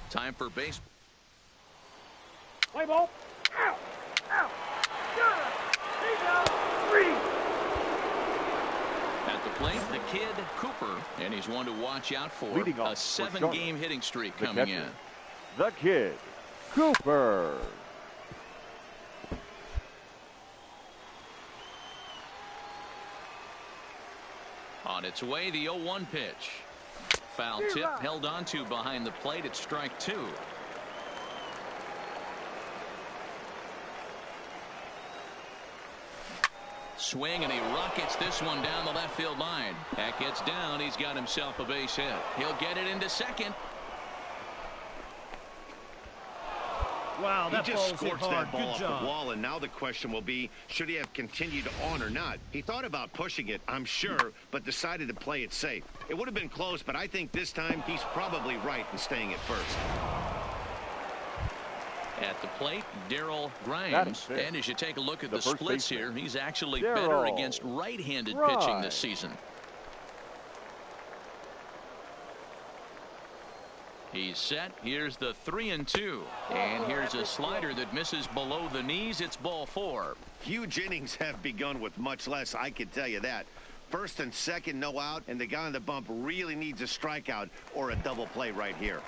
Time for base. Play ball. Out. Out. Yeah. He's out. Three. At the plate, the kid, Cooper, and he's one to watch out for. Leading off A for 7-game hitting streak the coming catcher, in. The kid, Cooper. On its way, the 0-1 pitch. Foul tip held on to behind the plate at strike 2. Swing, and he rockets this one down the left field line. That gets down. He's got himself a base hit. He'll get it into second. Wow, that He just ball's hit scorched hard. that ball Good off job. the wall, and now the question will be, should he have continued on or not? He thought about pushing it, I'm sure, but decided to play it safe. It would have been close, but I think this time he's probably right in staying at first. At the plate, Darryl Grimes. And as you take a look at the first splits baseman, here, he's actually Darryl better against right-handed pitching this season. He's set. Here's the 3-2. And here's a slider that misses below the knees. It's ball 4. Huge innings have begun with much less, I can tell you that. First and second, no out, and the guy on the bump really needs a strikeout or a double play right here.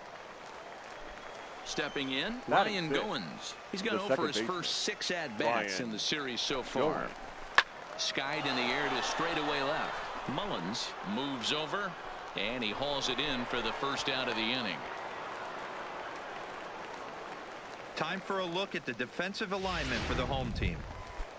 Stepping in, Batting Ryan sixth. Goins. He's going The to go for second his baseman, first 6 at-bats Ryan in the series so far. Goins. Skied in the air to straightaway left. Mullins moves over, and he hauls it in for the first out of the inning. Time for a look at the defensive alignment for the home team.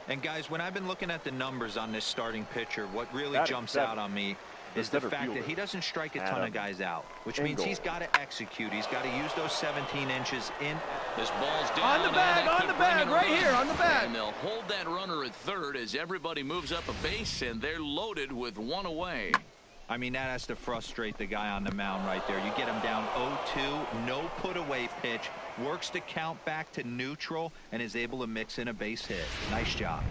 And guys, when I've been looking at the numbers on this starting pitcher, what really Batting jumps seventh, out on me the is the center fact that fielder, he doesn't strike a ton Adam of guys out, which means Engel. he's got to execute. He's got to use those 17 inches in. This ball's down. On the bag, and that on could the bring bag, in a right run. here, on the bag. And they'll hold that runner at third as everybody moves up a base, and they're loaded with one away. I mean, that has to frustrate the guy on the mound right there. You get him down 0-2, no put-away pitch, works the count back to neutral, and is able to mix in a base hit. Nice job.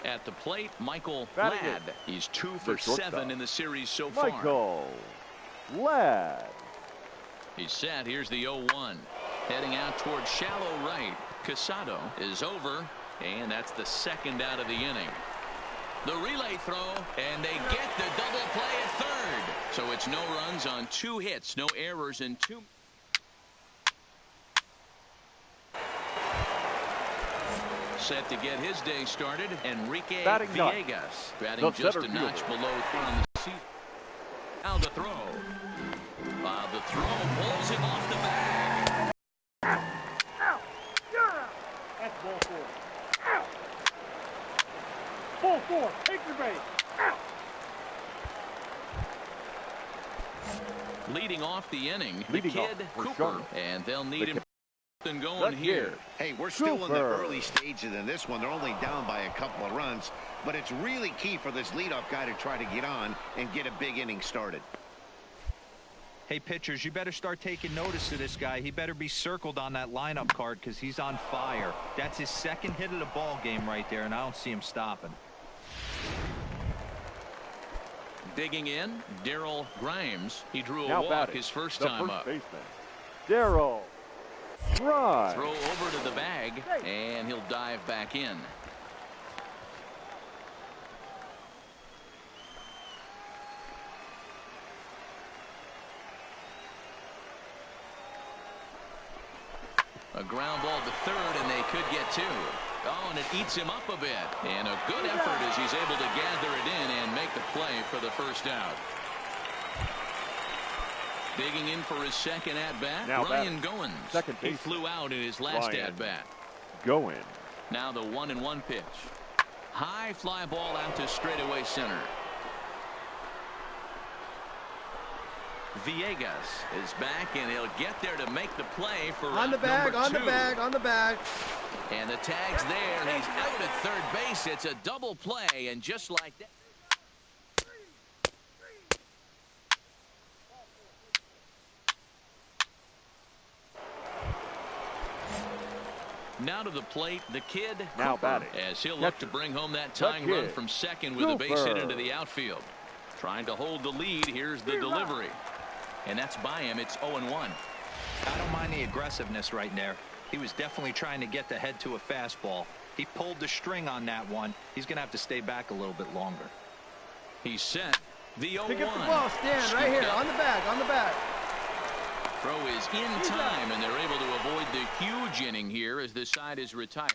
At the plate, Michael Batting Ladd. it. He's 2 for The shortstop, 7 in the series so far. Michael Ladd. He's set. Here's the 0-1. Heading out towards shallow right. Casado is over, and that's the second out of the inning. The relay throw, and they get the double play at third. So it's no runs on 2 hits, no errors in 2. Set to get his day started, Enrique Batting ninth, Villegas. Batting the just a center notch fielder. below on the season. Now the throw. The throw pulls him off the bag. Out. You're out. That's ball 4. Out. Ball 4. Take your base. Out. Leading off the inning, Leading the off kid, for Cooper. Sherman. And they'll need The him and The going here. kid, Hey, we're still in the Cooper. early stages in this one. They're only down by a couple of runs, but it's really key for this leadoff guy to try to get on and get a big inning started. Hey, pitchers, you better start taking notice of this guy. He better be circled on that lineup card because he's on fire. That's his second hit of the ball game right there, and I don't see him stopping. Digging in, Darryl Grimes. He drew a Now walk batting, his first the time first up. baseman, Darryl Grimes. Throw over to the bag, and he'll dive back in. ground ball to third, and they could get two. Oh, and it eats him up a bit. And a good effort as he's able to gather it in and make the play for the first out. Digging in for his second at-bat, Ryan Goins. He flew out in his last at-bat. Goins. Now the 1-1 pitch. High fly ball out to straightaway center. Villegas is back, and he'll get there to make the play for on the bag, on the bag, on the bag. And the tag's there. He's out at third base. It's a double play, and just like that. Now to the plate, the kid, Cooper, as he'll look to bring home that tying run from second with a base hit into the outfield. Trying to hold the lead. Here's the delivery. And that's by him. It's 0-1. I don't mind the aggressiveness right there. He was definitely trying to get the head to a fastball. He pulled the string on that one. He's going to have to stay back a little bit longer. He's set. The 0-1. Pick up the ball. Stand right here. On the bag. On the bag. Throw is in time, and they're able to avoid the huge inning here as the side is retired.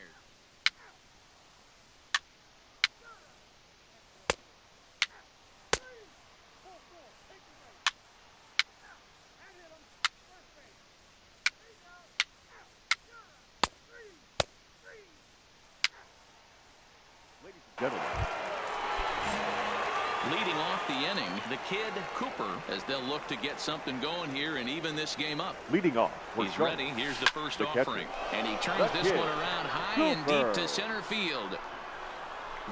Leading off the inning, the kid, Cooper, as they'll look to get something going here and even this game up. Leading off. He's ready. Here's the first offering. And he turns this one around high and deep to center field.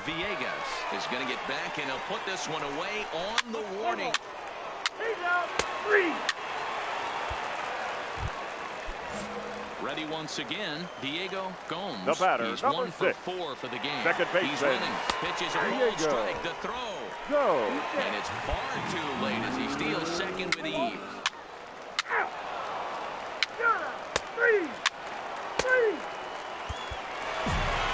Villegas is going to get back, and he'll put this one away on the warning. He's out. 3. Ready once again, Diego Gomes. The batter, He's number 1 for 4 for the game. Second base. He's running. Pitches a rolled strike. The throw. Go. And it's far too late as he steals second with ease. 3.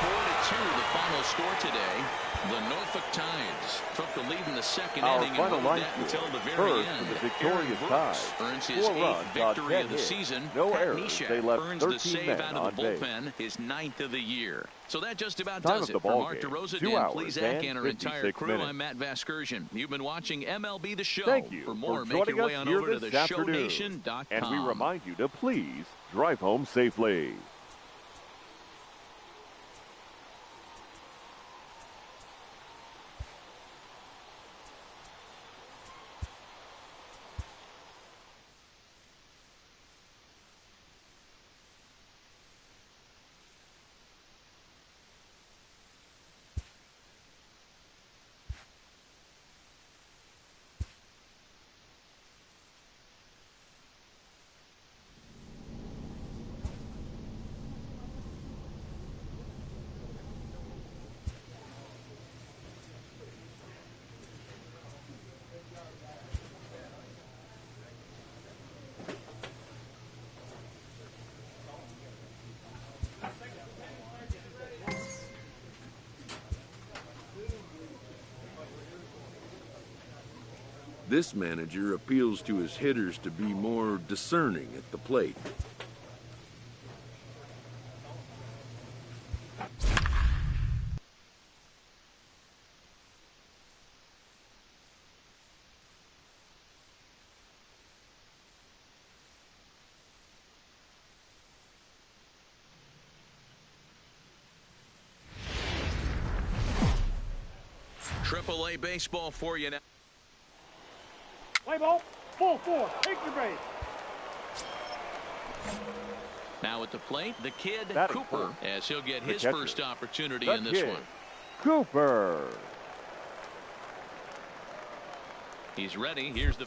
4-2 the final score today. The Norfolk Tides took the lead in the second inning and held that until the very end. The victorious Tide earns his 8th victory of the season. No Pat errors. Neshek They left earns the 13 save men out of the on bullpen, base. his 9th of the year. So that just about Time does of it. the For ball Mark game. DeRosa, 2 Dan hours Plesac, and and our entire 56 crew, minutes. I'm Matt Vasgersian. You've been watching MLB The Show. Thank you for more, for make your joining way us on here over to this the afternoon. ShowNation.com. And we remind you to please drive home safely. This manager appeals to his hitters to be more discerning at the plate. AAA baseball for you now. Play ball. Full 4. Take your base. Now at the plate, the kid, Batting Cooper, four. as he'll get The his catcher. first opportunity The in this kid. one. Cooper. He's ready. Here's the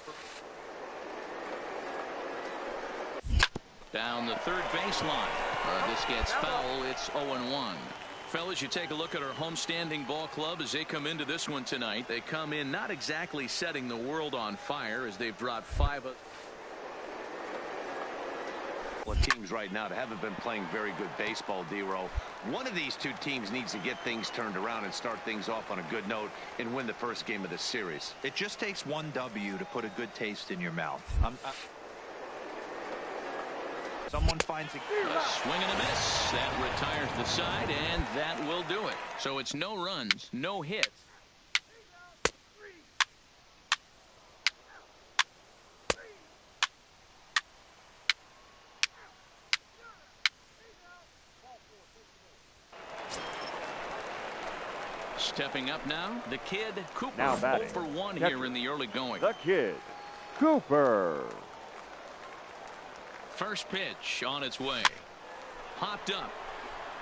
down the third baseline. This gets foul. It's 0-1. Fellas, you take a look at our homestanding ball club as they come into this one tonight. They come in not exactly setting the world on fire as they've dropped 5. Teams right now that haven't been playing very good baseball, D-Row. One of these two teams needs to get things turned around and start things off on a good note and win the first game of the series. It just takes one W to put a good taste in your mouth. Someone finds a swing and a miss. That retires the side, and that will do it. So it's no runs, no hits. Stepping up now, the kid Cooper. Now 0 for 1 here in the early going. The kid Cooper. First pitch on its way. Hopped up.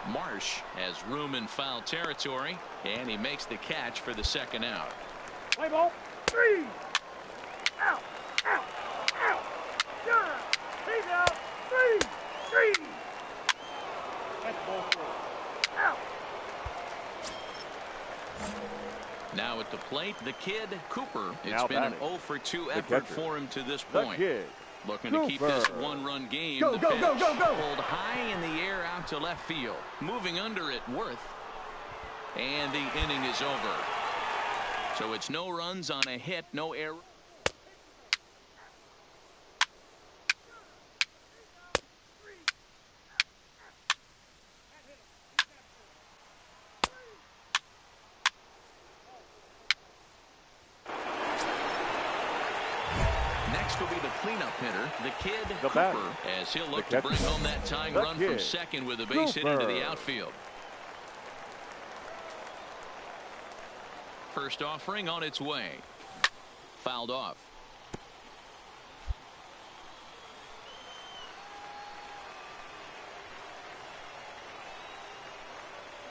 Marsh has room in foul territory, and he makes the catch for the second out. Play ball. 3. Out. Out. Out. You're out. He's out. 3. 3. That's ball 4. Out. Now at the plate, the kid Cooper. It's now been an batting. 0 for 2 effort for him to this The point. kid Looking Cooper. to keep this one-run game. Go, the go, pitch go, go, go. pulled high in the air out to left field. Moving under it, Worth. And the inning is over. So it's no runs on a hit, no error. Next will be the cleanup hitter, the kid Cooper, as he'll look to bring home that tying run from second with a base hit into the outfield. First offering on its way. Fouled off.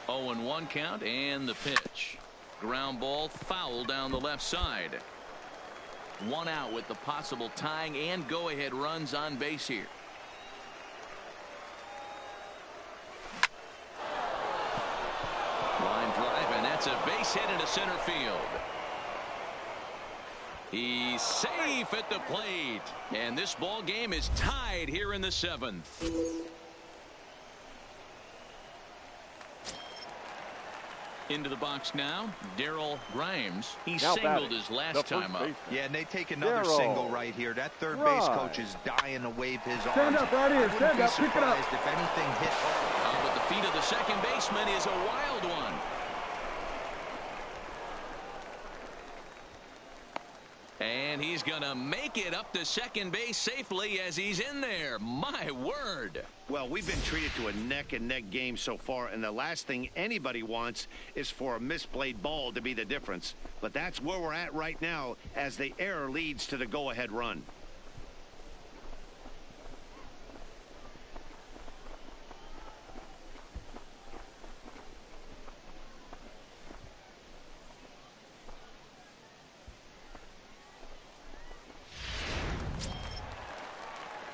Oh, and 1 count, and the pitch. Ground ball foul down the left side. 1 out with the possible tying and go-ahead runs on base here. Line drive, and that's a base hit into center field. He's safe at the plate, and this ball game is tied here in the 7th. Into the box now, Darryl Grimes. He singled his last time up. Yeah, and they take another single right here. That third base coach is dying to wave his arms. Stand up right here. Stand up. Pick it up. If anything hit. But the feet of the second baseman is a wild one. And he's going to make it up to second base safely as he's in there. My word. Well, we've been treated to a neck-and-neck game so far, and the last thing anybody wants is for a misplayed ball to be the difference. But that's where we're at right now as the error leads to the go-ahead run.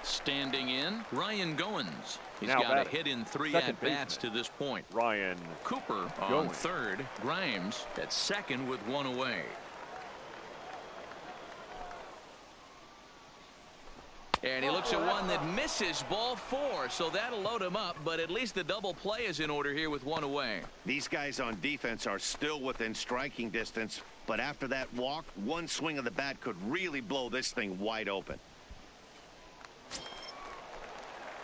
Standing in, Ryan Goins. He's got a hit in 3 at-bats to this point. Ryan Cooper on third. Grimes at second with 1 away. And he looks at one that misses ball 4, so that'll load him up, but at least the double play is in order here with 1 away. These guys on defense are still within striking distance, but after that walk, 1 swing of the bat could really blow this thing wide open.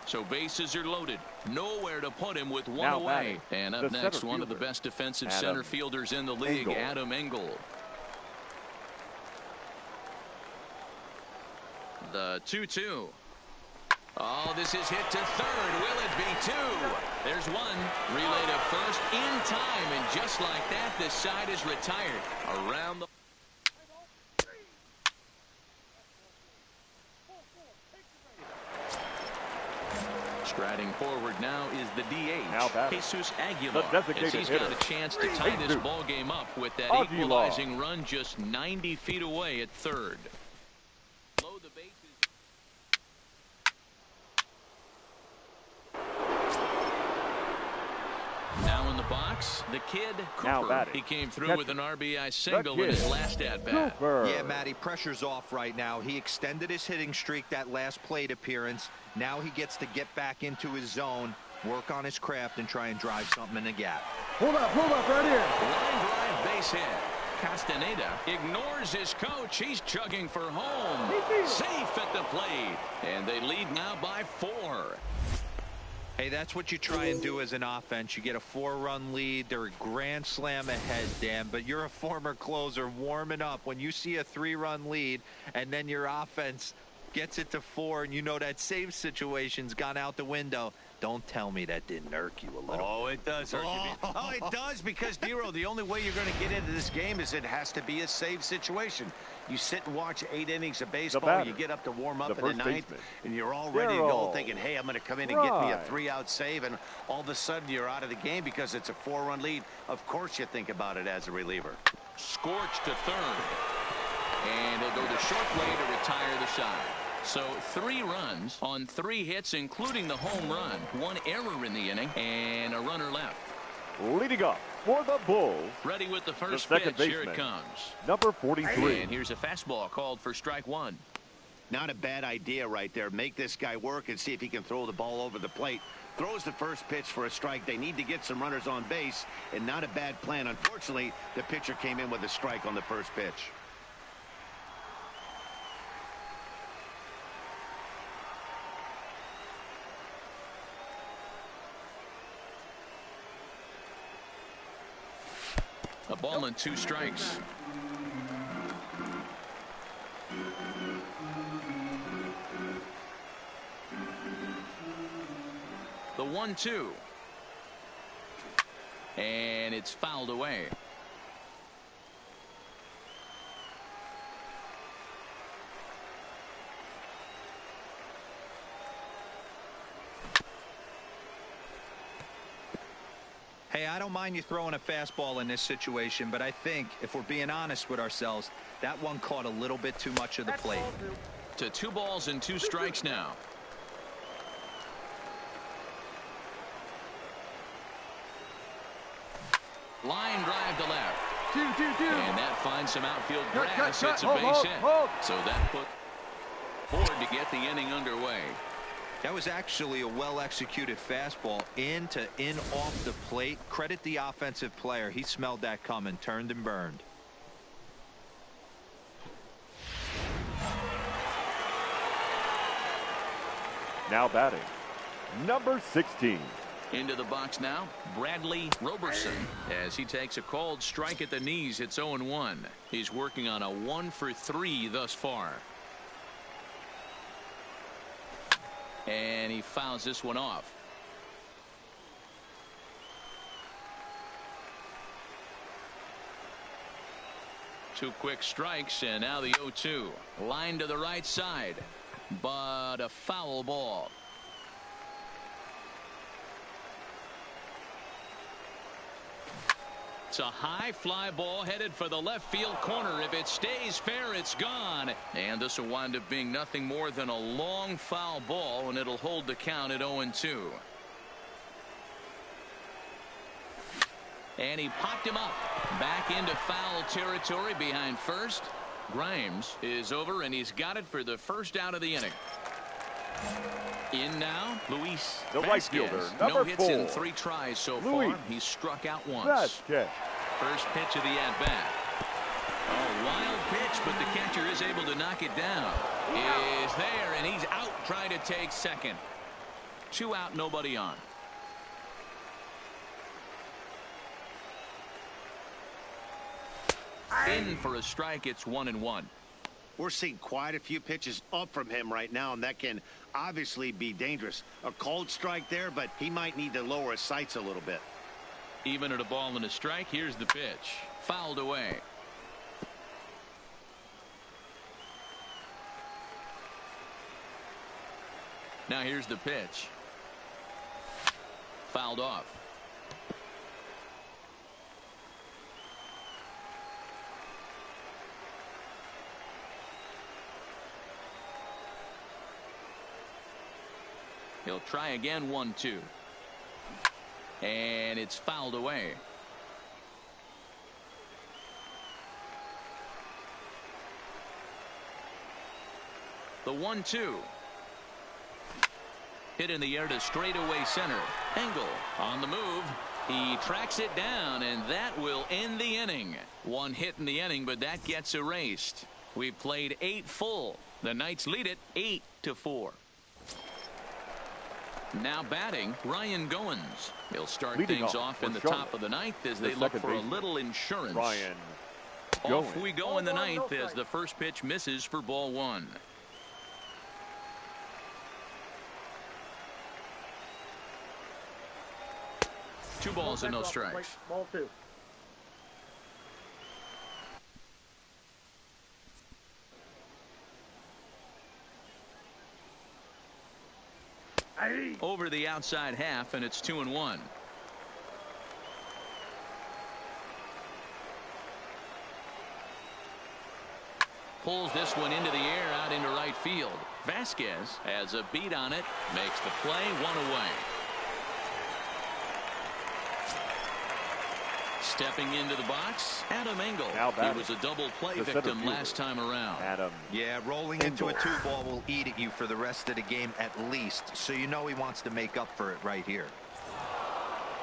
So bases are loaded. Nowhere to put him with 1 away. And up next, one of the best defensive center fielders in the league, Adam Engel. The 2-2. Oh, this is hit to third. Will it be 2? There's 1. Relay to first in time. And just like that, this side is retired. Around the... Striding forward now is the DH, Jesus Aguilar, as he's got a chance to tie this ball game up with that equalizing run just 90 feet away at third. Load the bases. Now in the box, the kid Cooper. He came through with an RBI single in his last at-bat. Yeah, Matty, pressure's off right now. He extended his hitting streak that last plate appearance. Now he gets to get back into his zone, work on his craft, and try and drive something in the gap. Hold up right here. Line drive base hit. Castaneda ignores his coach. He's chugging for home. Safe at the plate. And they lead now by 4. Hey, that's what you try and do as an offense. You get a 4-run lead. They're a grand slam ahead, Dan, but you're a former closer warming up. When you see a 3-run lead and then your offense gets it to 4 and you know that save situation's gone out the window, don't tell me that didn't irk you a little. Oh, it does irk you. Oh, it does, because, Dero, the only way you're going to get into this game is it has to be a save situation. You sit and watch 8 innings of baseball, you get up to warm up in the ninth, and you're all ready to go thinking, hey, I'm going to come in and get me a 3-out save, and all of a sudden you're out of the game because it's a 4-run lead. Of course you think about it as a reliever. Scorched to third. And he'll go to short play to retire the side. So 3 runs on 3 hits, including the home run. 1 error in the inning and a runner left. Leading up for the Bulls. Ready with the first second pitch. baseman, Here it comes. Number 43. And here's a fastball called for strike 1. Not a bad idea right there. Make this guy work and see if he can throw the ball over the plate. Throws the first pitch for a strike. They need to get some runners on base, and not a bad plan. Unfortunately, the pitcher came in with a strike on the first pitch. A ball and 2 strikes. The 1-2. And it's fouled away. Hey, I don't mind you throwing a fastball in this situation, but I think, if we're being honest with ourselves, that one caught a little bit too much of the plate. To 2 balls and 2 strikes now. Line drive to left. 2-2-2. And that finds some outfield grass. Cut. It's a Hold, base hit. hold. So that put Ford to get the inning underway. That was actually a well-executed fastball in off the plate. Credit the offensive player. He smelled that coming, turned and burned. Now batting, number 16. Into the box now, Bradley Roberson, as he takes a called strike at the knees. It's 0-1. He's working on a 1-for-3 thus far. And he fouls this one off. Two quick strikes, and now the 0-2. Line to the right side, but a foul ball. It's a high fly ball headed for the left field corner. If it stays fair, it's gone. And this will wind up being nothing more than a long foul ball, and it'll hold the count at 0-2. And he popped him up. Back into foul territory behind first. Grimes is over, and he's got it for the first out of the inning. In now, Luis The right fielder, no number hits 4. in 3 tries so Luis. far. He's struck out once. Vasquez. First pitch of the at-bat. A wild pitch, but the catcher is able to knock it down. Is there, and he's out trying to take second. 2 out, nobody on. In for a strike. It's 1-1. We're seeing quite a few pitches up from him right now, and that can obviously be dangerous. A called strike there, but he might need to lower his sights a little bit. Even at a ball and a strike, here's the pitch. Fouled away. Now here's the pitch. Fouled off. He'll try again, 1-2. And it's fouled away. The 1-2. Hit in the air to straightaway center. Engel on the move. He tracks it down, and that will end the inning. One hit in the inning, but that gets erased. We've played 8 full. The Knights lead it 8-4. Now batting, Ryan Goins. He'll start things off in the top of the ninth as they look for a little insurance. Ryan Off we go in the ninth as the first pitch misses for ball 1. Two balls and no strikes. Ball 2. Over the outside half, and it's 2-1. Pulls this one into the air out into right field. Vasquez has a beat on it, makes the play, 1 away. Stepping into the box, Adam Engel. He was a double play victim last time around. Adam. Yeah, rolling into a 2-ball will eat at you for the rest of the game at least, so you know he wants to make up for it right here.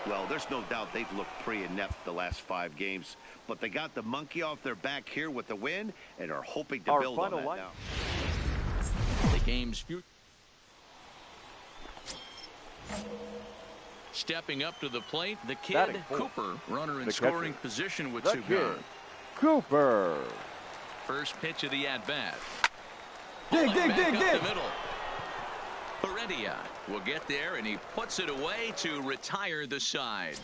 Well, there's no doubt they've looked pretty inept the last 5 games, but they got the monkey off their back here with the win and are hoping to build on that now. The game's future. Stepping up to the plate, the kid Cooper, runner in scoring position with 2 gone. Cooper. First pitch of the at-bat. Dig. The middle. Heredia will get there, and he puts it away to retire the side.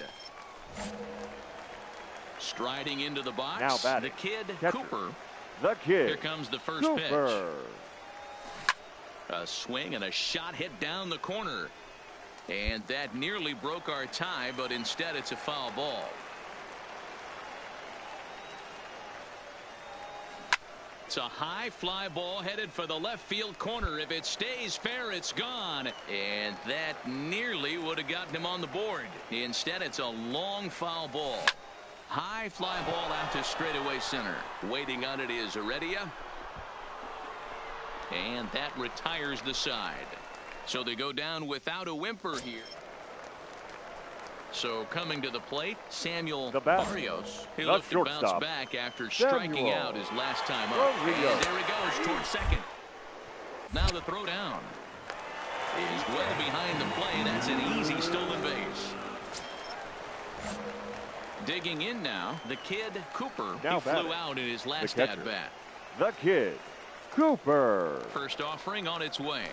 Striding into the box, now batting, the kid catcher, Cooper. The kid. Here comes the first Cooper. pitch. A swing and a shot hit down the corner. And that nearly broke our tie, but instead it's a foul ball. It's a high fly ball headed for the left field corner. If it stays fair, it's gone. And that nearly would have gotten him on the board. Instead, it's a long foul ball. High fly ball out to straightaway center. Waiting on it is Heredia. And that retires the side. So they go down without a whimper here. So coming to the plate, Samuel Barrios. He looked to bounce back after striking out his last time up. And there he goes towards second. Now the throw down is well behind the play. That's an easy stolen base. Digging in now, the kid Cooper. He flew out in his last at-bat. The kid Cooper. First offering on its way.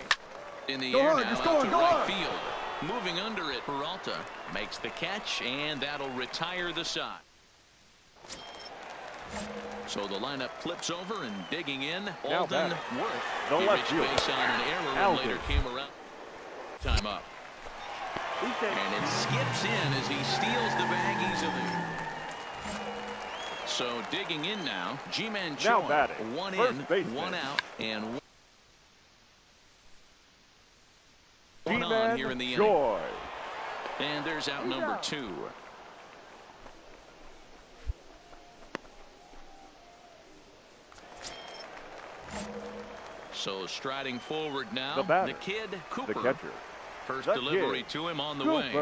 In the air now out to right field. Moving under it, Peralta makes the catch, and that'll retire the side. So the lineup flips over, and digging in, Alden Worth. He reached base on an error and later came around. Time up. And it skips in as he steals the bag easily. So digging in now, G-Man Choi. 1 in, 1 out, and 1 on here in the inning. And there's out number 2. So striding forward now, the kid Cooper. The catcher. First delivery to him on the way.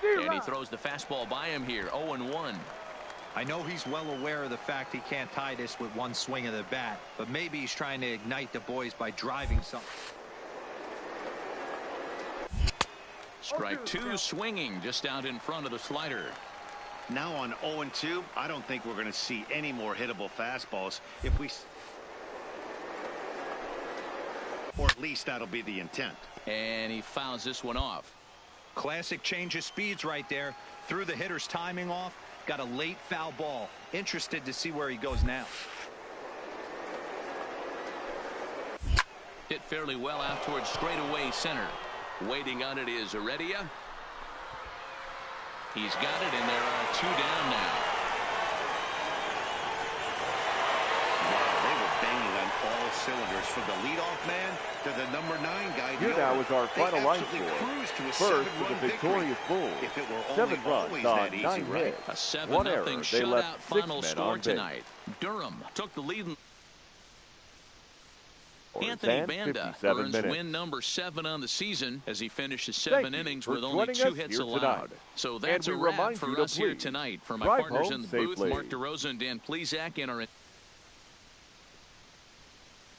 And he throws the fastball by him here. 0-1. I know he's well aware of the fact he can't tie this with one swing of the bat, but maybe he's trying to ignite the boys by driving something. Strike 2 swinging just out in front of the slider. Now on 0-2, I don't think we're going to see any more hittable fastballs. If we, or at least that'll be the intent. And he fouls this one off. Classic change of speeds right there. Threw the hitter's timing off. Got a late foul ball. Interested to see where he goes now. Hit fairly well out towards straightaway center. Waiting on it is Heredia. He's got it, and there are 2 down now. Wow, they were banging on all cylinders from the leadoff man to the number 9 guy. Here now is our final line score. First to the victorious Bulls. 7 runs on 9 hits. A 7-0 shutout final score tonight. Durham took the lead. Anthony Banda 57 earns minutes. win number 7 on the season as he finishes 7 innings with only 2 hits allowed. Tonight. So that's a wrap for us here tonight. For my partners in the booth, safely. Mark DeRosa and Dan Plesac in our